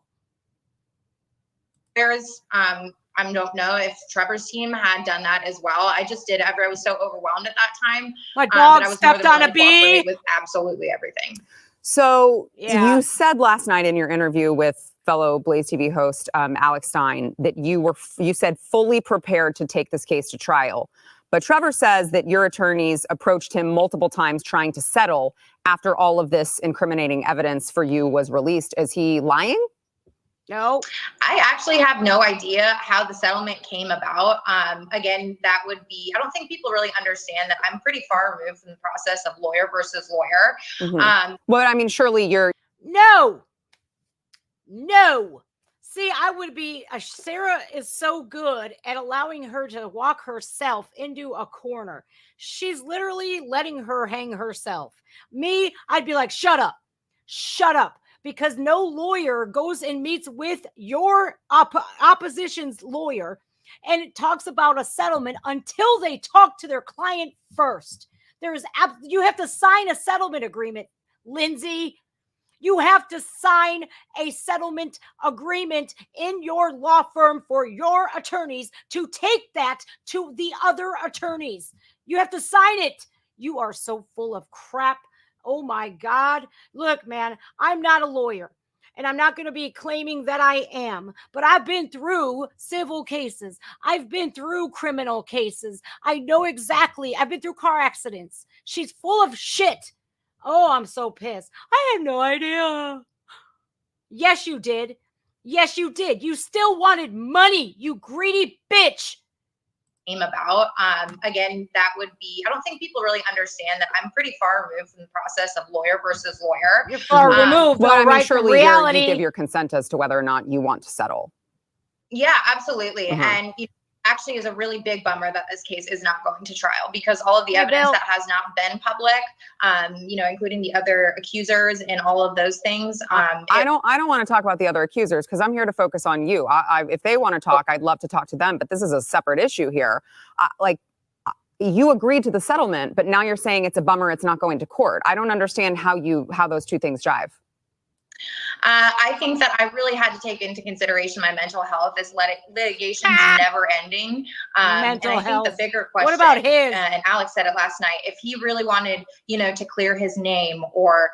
I don't know if Trevor's team had done that as well. I just did. I was so overwhelmed at that time. My dog stepped on a bee. With absolutely everything. So you said last night in your interview with fellow Blaze TV host Alex Stein that you said fully prepared to take this case to trial. But Trevor says that your attorneys approached him multiple times trying to settle after all of this incriminating evidence for you was released. Is he lying? No. I actually have no idea how the settlement came about. Again, that would be, I don't think people really understand that I'm pretty far removed from the process of lawyer versus lawyer. Mm-hmm. Well, I mean, surely you're... No. See, I would be, Sara is so good at allowing her to walk herself into a corner. She's literally letting her hang herself. Me, I'd be like, shut up. Because no lawyer goes and meets with your opposition's lawyer and it talks about a settlement until they talk to their client first. You have to sign a settlement agreement, Lindsay. You have to sign a settlement agreement in your law firm for your attorneys to take that to the other attorneys. You have to sign it. You are so full of crap. Oh my God. Look, man, I'm not a lawyer. And I'm not going to be claiming that I am, but I've been through civil cases. I've been through criminal cases. I know exactly. I've been through car accidents. She's full of shit. Oh, I'm so pissed. I had no idea. Yes, you did. Yes, you did. You still wanted money, you greedy bitch. About. Again, that would be, I don't think people really understand that I'm pretty far removed from the process of lawyer versus lawyer. You're far removed, well, though, I mean, right? surely reality. you give your consent as to whether or not you want to settle. Yeah, absolutely. And actually is a really big bummer that this case is not going to trial, because all of the evidence that has not been public, including the other accusers and all of those things. I don't want to talk about the other accusers because I'm here to focus on you. If they want to talk, I'd love to talk to them, but this is a separate issue here. You agreed to the settlement, but now you're saying it's a bummer it's not going to court. I don't understand how those two things jive. I think that I really had to take into consideration my mental health. This litigation's never ending. Mental and I health. think the bigger question, what about his? And Alex said it last night, if he really wanted, to clear his name or,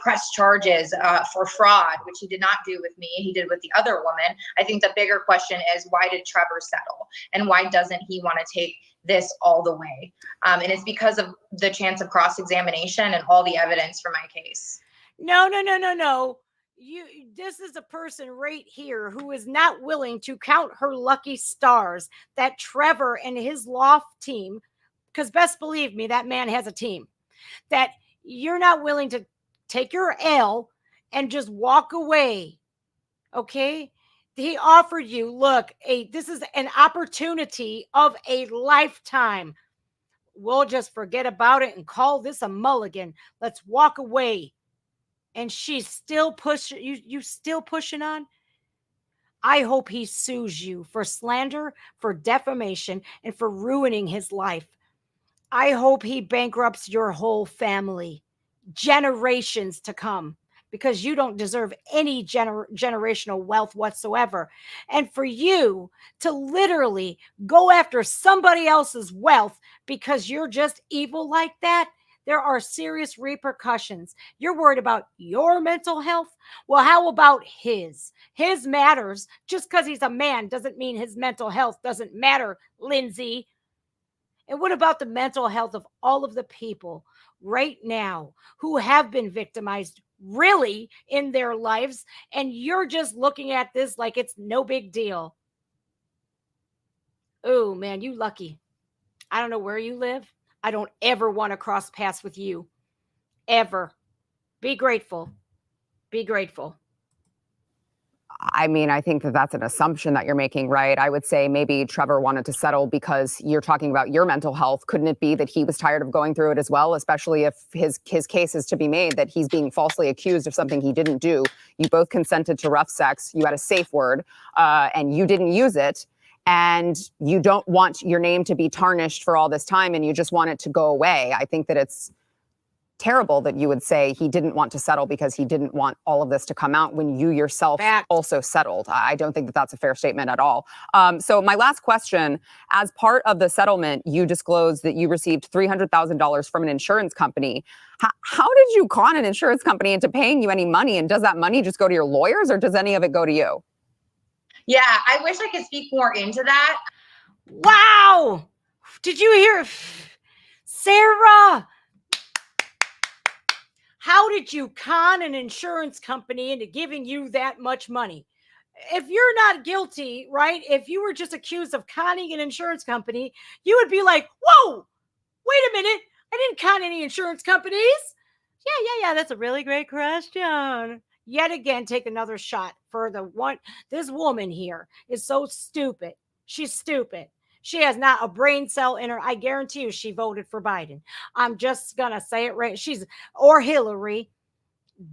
press charges for fraud, which he did not do with me, he did with the other woman. I think the bigger question is, why did Trevor settle? And why doesn't he want to take this all the way? And it's because of the chance of cross-examination and all the evidence for my case. No. This is a person right here who is not willing to count her lucky stars that Trevor and his law team, because best believe me, that man has a team, that you're not willing to take your L and just walk away. Okay? He offered you, look, this is an opportunity of a lifetime. We'll just forget about it and call this a mulligan. Let's walk away. And she's still pushing you still pushing on. I hope he sues you for slander, for defamation, and for ruining his life. I hope he bankrupts your whole family, generations to come, because you don't deserve any generational wealth whatsoever. And for you to literally go after somebody else's wealth because you're just evil like that, there are serious repercussions. You're worried about your mental health? Well, how about his? His matters. Just because he's a man doesn't mean his mental health doesn't matter, Lindsay. And what about the mental health of all of the people right now who have been victimized really in their lives, and you're just looking at this like it's no big deal? Oh, man, you lucky. I don't know where you live. I don't ever want to cross paths with you. Ever. Be grateful. Be grateful. I mean, I think that's an assumption that you're making, right? I would say maybe Trevor wanted to settle because you're talking about your mental health. Couldn't it be that he was tired of going through it as well, especially if his case is to be made that he's being falsely accused of something he didn't do? You both consented to rough sex. You had a safe word, and you didn't use it. And you don't want your name to be tarnished for all this time, and you just want it to go away. I think that it's terrible that you would say he didn't want to settle because he didn't want all of this to come out when you yourself also settled. I don't think that that's a fair statement at all. So my last question, as part of the settlement, you disclosed that you received $300,000 from an insurance company. How did you con an insurance company into paying you any money? And does that money just go to your lawyers, or does any of it go to you? Yeah, I wish I could speak more into that. Wow! Did you hear? Sara, how did you con an insurance company into giving you that much money? If you're not guilty, right? If you were just accused of conning an insurance company, you would be like, whoa, wait a minute. I didn't con any insurance companies. Yeah. That's a really great question. Yet again, take another shot for the one. This woman here is so stupid. She's stupid. She has not a brain cell in her. I guarantee you she voted for Biden. I'm just going to say it right. Or Hillary.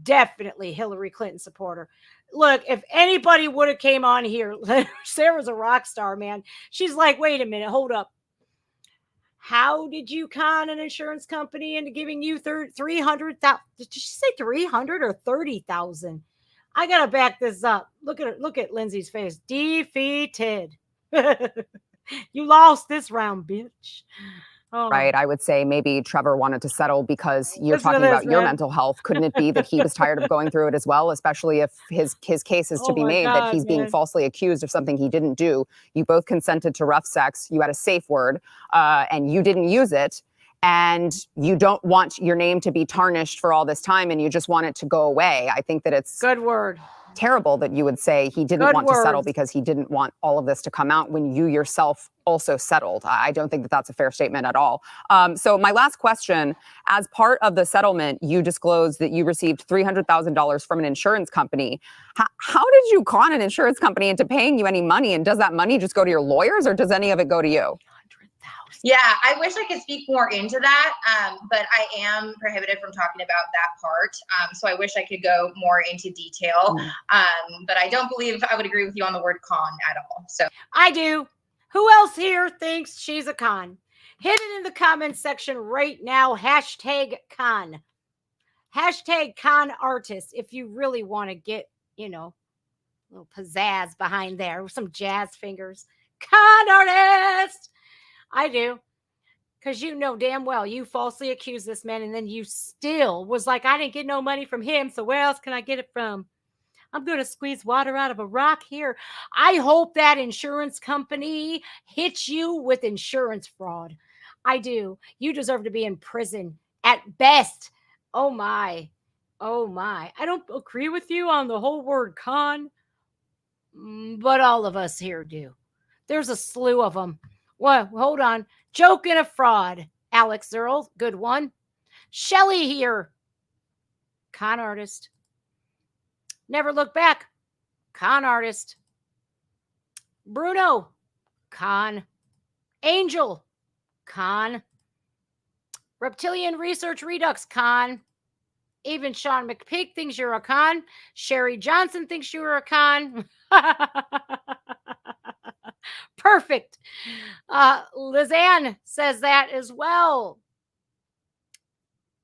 Definitely Hillary Clinton supporter. look, if anybody would have came on here, Sarah's a rock star, man. She's like, wait a minute, hold up. How did you con an insurance company into giving you 300,000? Did she say 300 or 30,000? I gotta back this up. Look at Lindsay's face. Defeated. You lost this round, bitch. Oh. Right. I would say maybe Trevor wanted to settle because you're Listen to talking about this, your man. mental health. Couldn't it be that he was tired of going through it as well, especially if his case is to Oh be my made that God, he's being man. falsely accused of something he didn't do. You both consented to rough sex. You had a safe word and you didn't use it. And you don't want your name to be tarnished for all this time and you just want it to go away. I think that it's Good word. terrible that you would say he didn't Good want to settle words. because he didn't want all of this to come out when you yourself also settled. I don't think that that's a fair statement at all. So my last question, as part of the settlement, you disclosed that you received $300,000 from an insurance company. How did you con an insurance company into paying you any money? And does that money just go to your lawyers or does any of it go to you? Yeah, I wish I could speak more into that, but I am prohibited from talking about that part. So I wish I could go more into detail, but I don't believe I would agree with you on the word con at all. So I do. Who else here thinks she's a con? Hit it in the comments section right now. Hashtag con. Hashtag con artist. If you really want to get, a little pizzazz behind there with some jazz fingers. Con artist. I do. Because you know damn well you falsely accused this man and then you still was like, I didn't get no money from him, so where else can I get it from? I'm going to squeeze water out of a rock here. I hope that insurance company hits you with insurance fraud. I do. You deserve to be in prison at best. Oh my. Oh my. I don't agree with you on the whole word con, but all of us here do. There's a slew of them. Well, hold on. Joke and a fraud. Alex Earl, good one. Shelly here. Con artist. Never look back. Con artist. Bruno. Con. Angel. Con. Reptilian Research Redux. Con. Even Sean McPeak thinks you're a con. Sherry Johnson thinks you're a con. Perfect. Lizanne says that as well.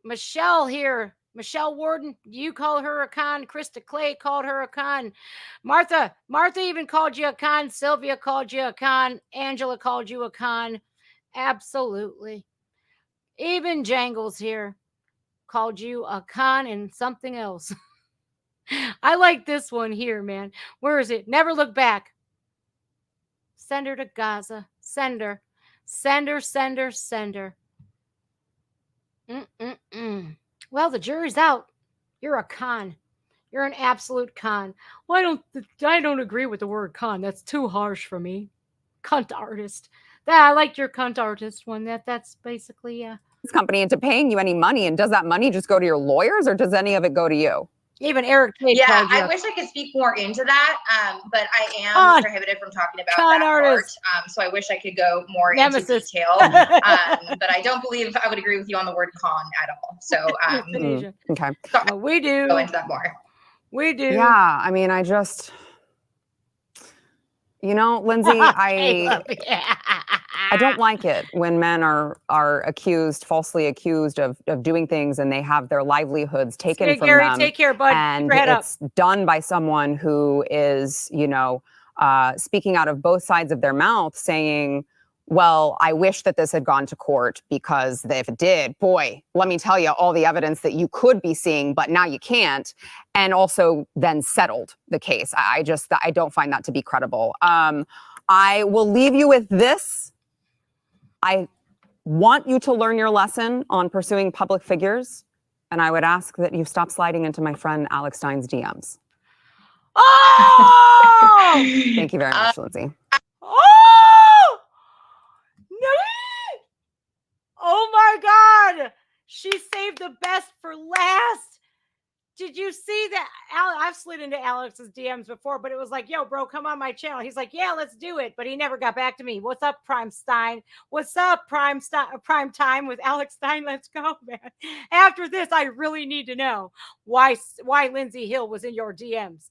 Michelle here. Michelle Warden, you call her a con. Krista Clay called her a con. Martha even called you a con. Sylvia called you a con. Angela called you a con. Absolutely. Even Jangles here called you a con and something else. I like this one here, man. Where is it? Never look back. Send her to Gaza. Send her. Send her, send her, send her. Well, the jury's out. You're a con. You're an absolute con. Well, I don't agree with the word con. That's too harsh for me. Cunt artist. I liked your cunt artist one. That's basically This company into paying you any money, and does that money just go to your lawyers or does any of it go to you? Even Eric Tate yeah, called you I wish I could speak more into that, but I am Con. prohibited from talking about Con that artist. part. So I wish I could go more Nemesis. into detail, but I don't believe I would agree with you on the word con at all. So Okay. Well, we do. Go into that more. We do. Yeah, I mean, Lindsay, I don't like it when men are falsely accused of doing things and they have their livelihoods taken from Gary, them. take care, bud. And Keep your head up. it's done by someone who is, speaking out of both sides of their mouth saying, well, I wish that this had gone to court because if it did, boy, let me tell you all the evidence that you could be seeing, but now you can't. And also then settled the case. I don't find that to be credible. I will leave you with this. I want you to learn your lesson on pursuing public figures. And I would ask that you stop sliding into my friend Alex Stein's DMs. Oh! Thank you very much, Lindsay. Oh! No! Oh my God! She saved the best for last. Did you see that? I've slid into Alex's DMs before, but it was like, yo, bro, come on my channel. He's like, yeah, let's do it. But he never got back to me. What's up, Prime Stein? What's up, Prime Time with Alex Stein? Let's go, man. After this, I really need to know why Lindsay Hill was in your DMs.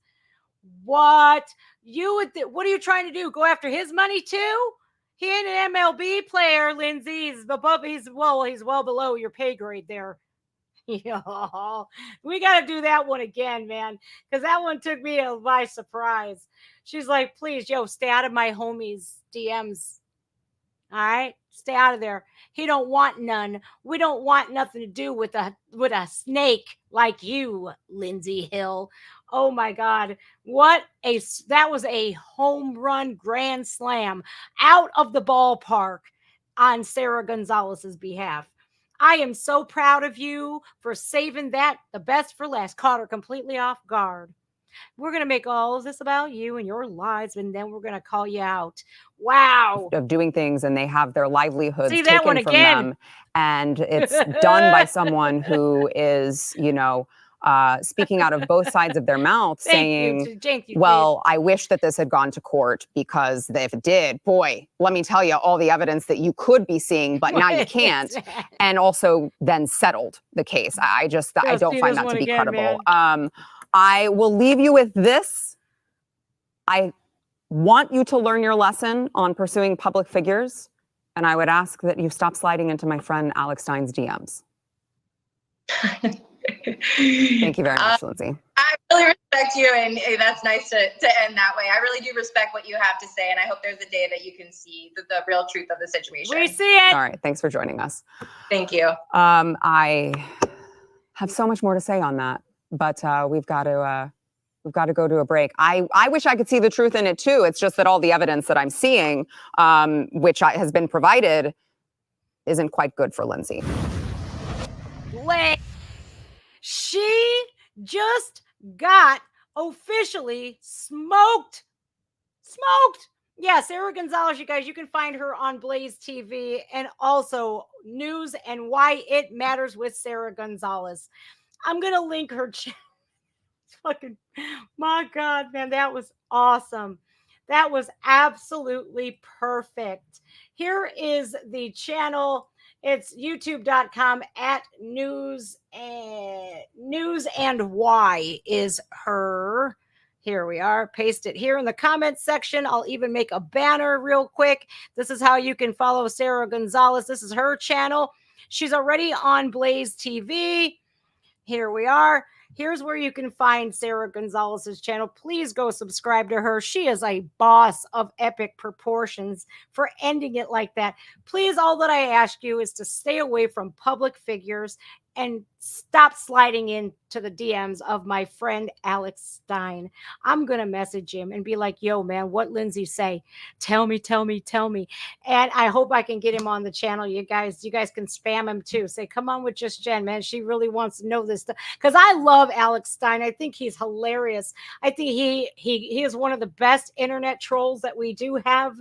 What? What are you trying to do? Go after his money too? He ain't an MLB player, Lindsay. He's well below your pay grade there. Yo, we got to do that one again, man, because that one took me by surprise. She's like, please, stay out of my homie's DMs. All right, stay out of there. He don't want none. We don't want nothing to do with a snake like you, Lindsay Hill. Oh my God, that was a home run grand slam out of the ballpark on Sara Gonzales's behalf. I am so proud of you for saving that, the best for last. Caught her completely off guard. We're going to make all of this about you and your lives, and then we're going to call you out. Wow. Of doing things, and they have their livelihoods See that one taken from again. them. And it's done by someone who is, speaking out of both sides of their mouth, saying, well, I wish that this had gone to court, because if it did, boy, let me tell you all the evidence that you could be seeing, but now you can't. And also then settled the case. I don't find that to be credible. I will leave you with this. I want you to learn your lesson on pursuing public figures, and I would ask that you stop sliding into my friend Alex Stein's DMs. Thank you very much, Lindsay. I really respect you, and that's nice to end that way. I really do respect what you have to say, and I hope there's a day that you can see the real truth of the situation. We see it. All right, thanks for joining us. Thank you. I have so much more to say on that, but we've got to go to a break. I wish I could see the truth in it too. It's just that all the evidence that I'm seeing, which has been provided, isn't quite good for Lindsay. She just got officially smoked. Yeah, Sara Gonzales, you guys, you can find her on Blaze TV, and also News and Why It Matters with Sara Gonzales. I'm going to link her channel. Fucking, my God, man, that was awesome. That was absolutely perfect. Here is the channel. It's youtube.com at news and why is her. Here we are. Paste it here in the comments section. I'll even make a banner real quick. This is how you can follow Sara Gonzales. This is her channel. She's already on Blaze TV. Here we are. Here's where you can find Sara Gonzales's channel. Please go subscribe to her. She is a boss of epic proportions for ending it like that. Please, all that I ask you is to stay away from public figures and stop sliding into the DMs of my friend Alex Stein. I'm going to message him and be like, yo, man, what Lindsay say? Tell me. And I hope I can get him on the channel. You guys can spam him too. Say, come on with Just Jen, man. She really wants to know this stuff. Because I love Alex Stein. I think he's hilarious. I think he is one of the best internet trolls that we do have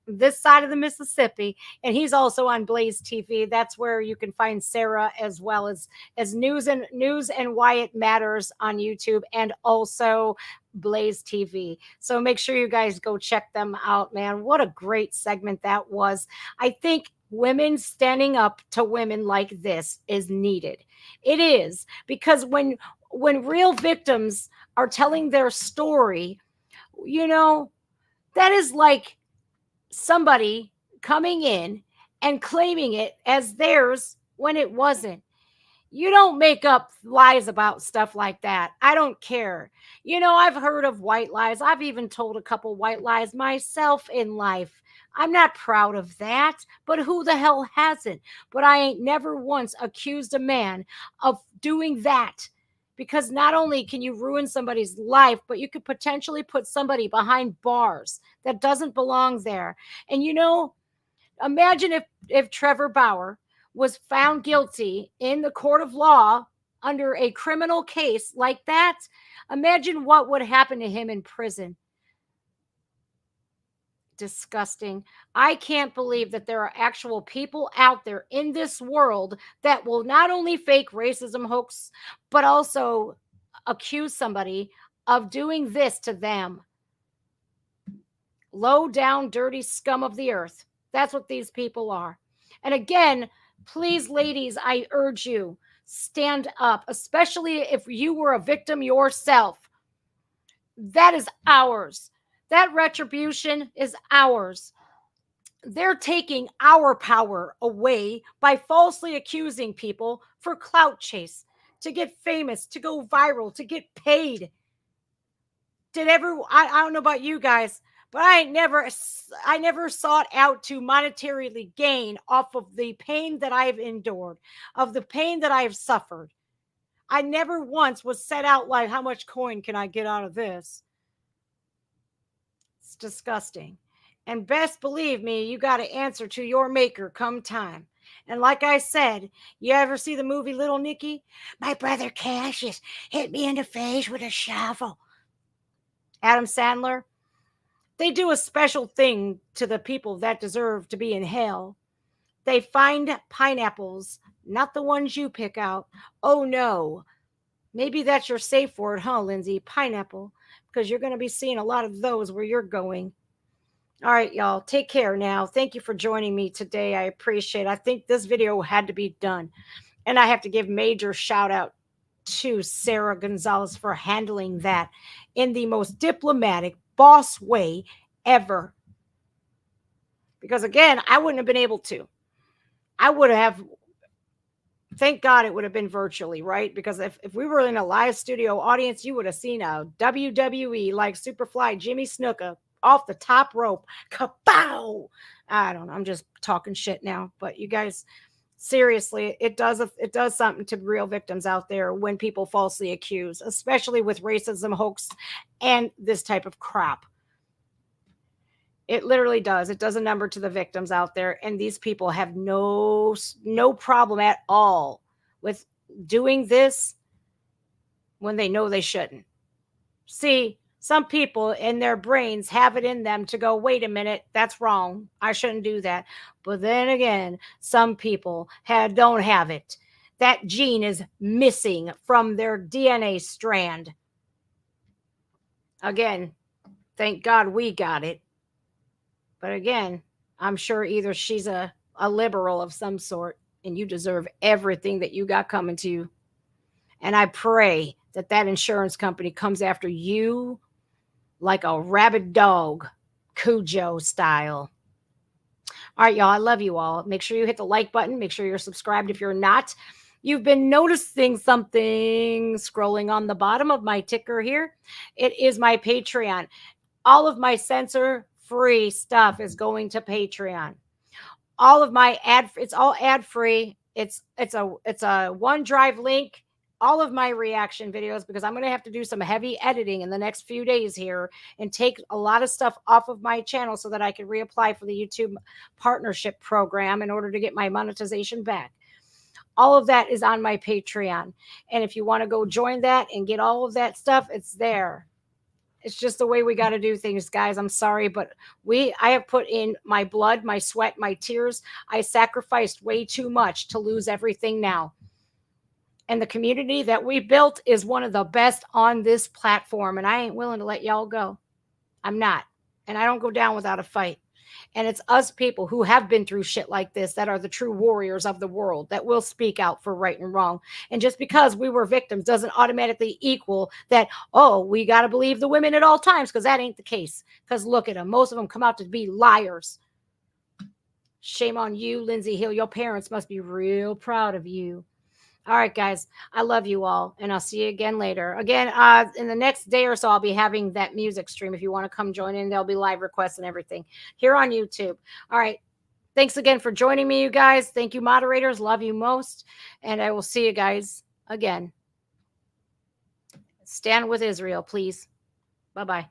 this side of the Mississippi, and he's also on Blaze TV. That's where you can find Sara, as well as News and Why It Matters on YouTube, and also Blaze TV. So make sure you guys go check them out, man. What a great segment that was. I think women standing up to women like this is needed. It is, because when real victims are telling their story, that is like somebody coming in and claiming it as theirs when it wasn't. You don't make up lies about stuff like that. I don't care. I've heard of white lies. I've even told a couple white lies myself in life. I'm not proud of that, but who the hell hasn't? But I ain't never once accused a man of doing that. Because not only can you ruin somebody's life, but you could potentially put somebody behind bars that doesn't belong there. And imagine if Trevor Bauer was found guilty in the court of law under a criminal case like that. Imagine what would happen to him in prison. Disgusting. I can't believe that there are actual people out there in this world that will not only fake racism hoax, but also accuse somebody of doing this to them. Low down, dirty scum of the earth. That's what these people are. And again, please, ladies, I urge you, stand up, especially if you were a victim yourself. That is ours. That retribution is ours. They're taking our power away by falsely accusing people for clout chase, to get famous, to go viral, to get paid. I don't know about you guys, but I never sought out to monetarily gain off of the pain that I've endured, of the pain that I have suffered. I never once was set out like, how much coin can I get out of this? It's disgusting. And best believe me, you got to answer to your maker come time. And like I said, you ever see the movie Little Nicky? My brother Cassius hit me in the face with a shovel. Adam Sandler. They do a special thing to the people that deserve to be in hell. They find pineapples, not the ones you pick out. Oh no. Maybe that's your safe word, huh, Lindsay? Pineapple. Because you're going to be seeing a lot of those where you're going. All right, y'all. Take care now. Thank you for joining me today. I appreciate it. I think this video had to be done. And I have to give major shout out to Sara Gonzales for handling that in the most diplomatic, boss way ever. Because again, I wouldn't have been able to. I would have, thank God it would have been virtually, right? Because if we were in a live studio audience, you would have seen a WWE like Superfly Jimmy Snuka off the top rope. Kapow! I don't know. I'm just talking shit now. But you guys, seriously, it does something to real victims out there when people falsely accuse, especially with racism, hoax, and this type of crap. It literally does. It does a number to the victims out there. And these people have no problem at all with doing this when they know they shouldn't. See, some people in their brains have it in them to go, wait a minute, that's wrong. I shouldn't do that. But then again, some people don't have it. That gene is missing from their DNA strand. Again, thank God we got it. But again, I'm sure either she's a liberal of some sort and you deserve everything that you got coming to you. And I pray that that insurance company comes after you like a rabid dog, Cujo style. All right, y'all, I love you all. Make sure you hit the like button. Make sure you're subscribed if you're not. You've been noticing something scrolling on the bottom of my ticker here. It is my Patreon. All of my censor-free stuff is going to Patreon. All of my it's all ad-free. It's a OneDrive link. All of my reaction videos, because I'm going to have to do some heavy editing in the next few days here and take a lot of stuff off of my channel so that I can reapply for the YouTube partnership program in order to get my monetization back. All of that is on my Patreon. And if you want to go join that and get all of that stuff, it's there. It's just the way we got to do things, guys. I'm sorry, but I have put in my blood, my sweat, my tears. I sacrificed way too much to lose everything now. And the community that we built is one of the best on this platform. And I ain't willing to let y'all go. I'm not. And I don't go down without a fight. And it's us people who have been through shit like this that are the true warriors of the world that will speak out for right and wrong. And just because we were victims doesn't automatically equal that, oh, we got to believe the women at all times, because that ain't the case. Because look at them. Most of them come out to be liars. Shame on you, Lindsay Hill. Your parents must be real proud of you. All right, guys, I love you all, and I'll see you again later. Again, in the next day or so, I'll be having that music stream. If you want to come join in, there'll be live requests and everything here on YouTube. All right, thanks again for joining me, you guys. Thank you, moderators. Love you most, and I will see you guys again. Stand with Israel, please. Bye-bye.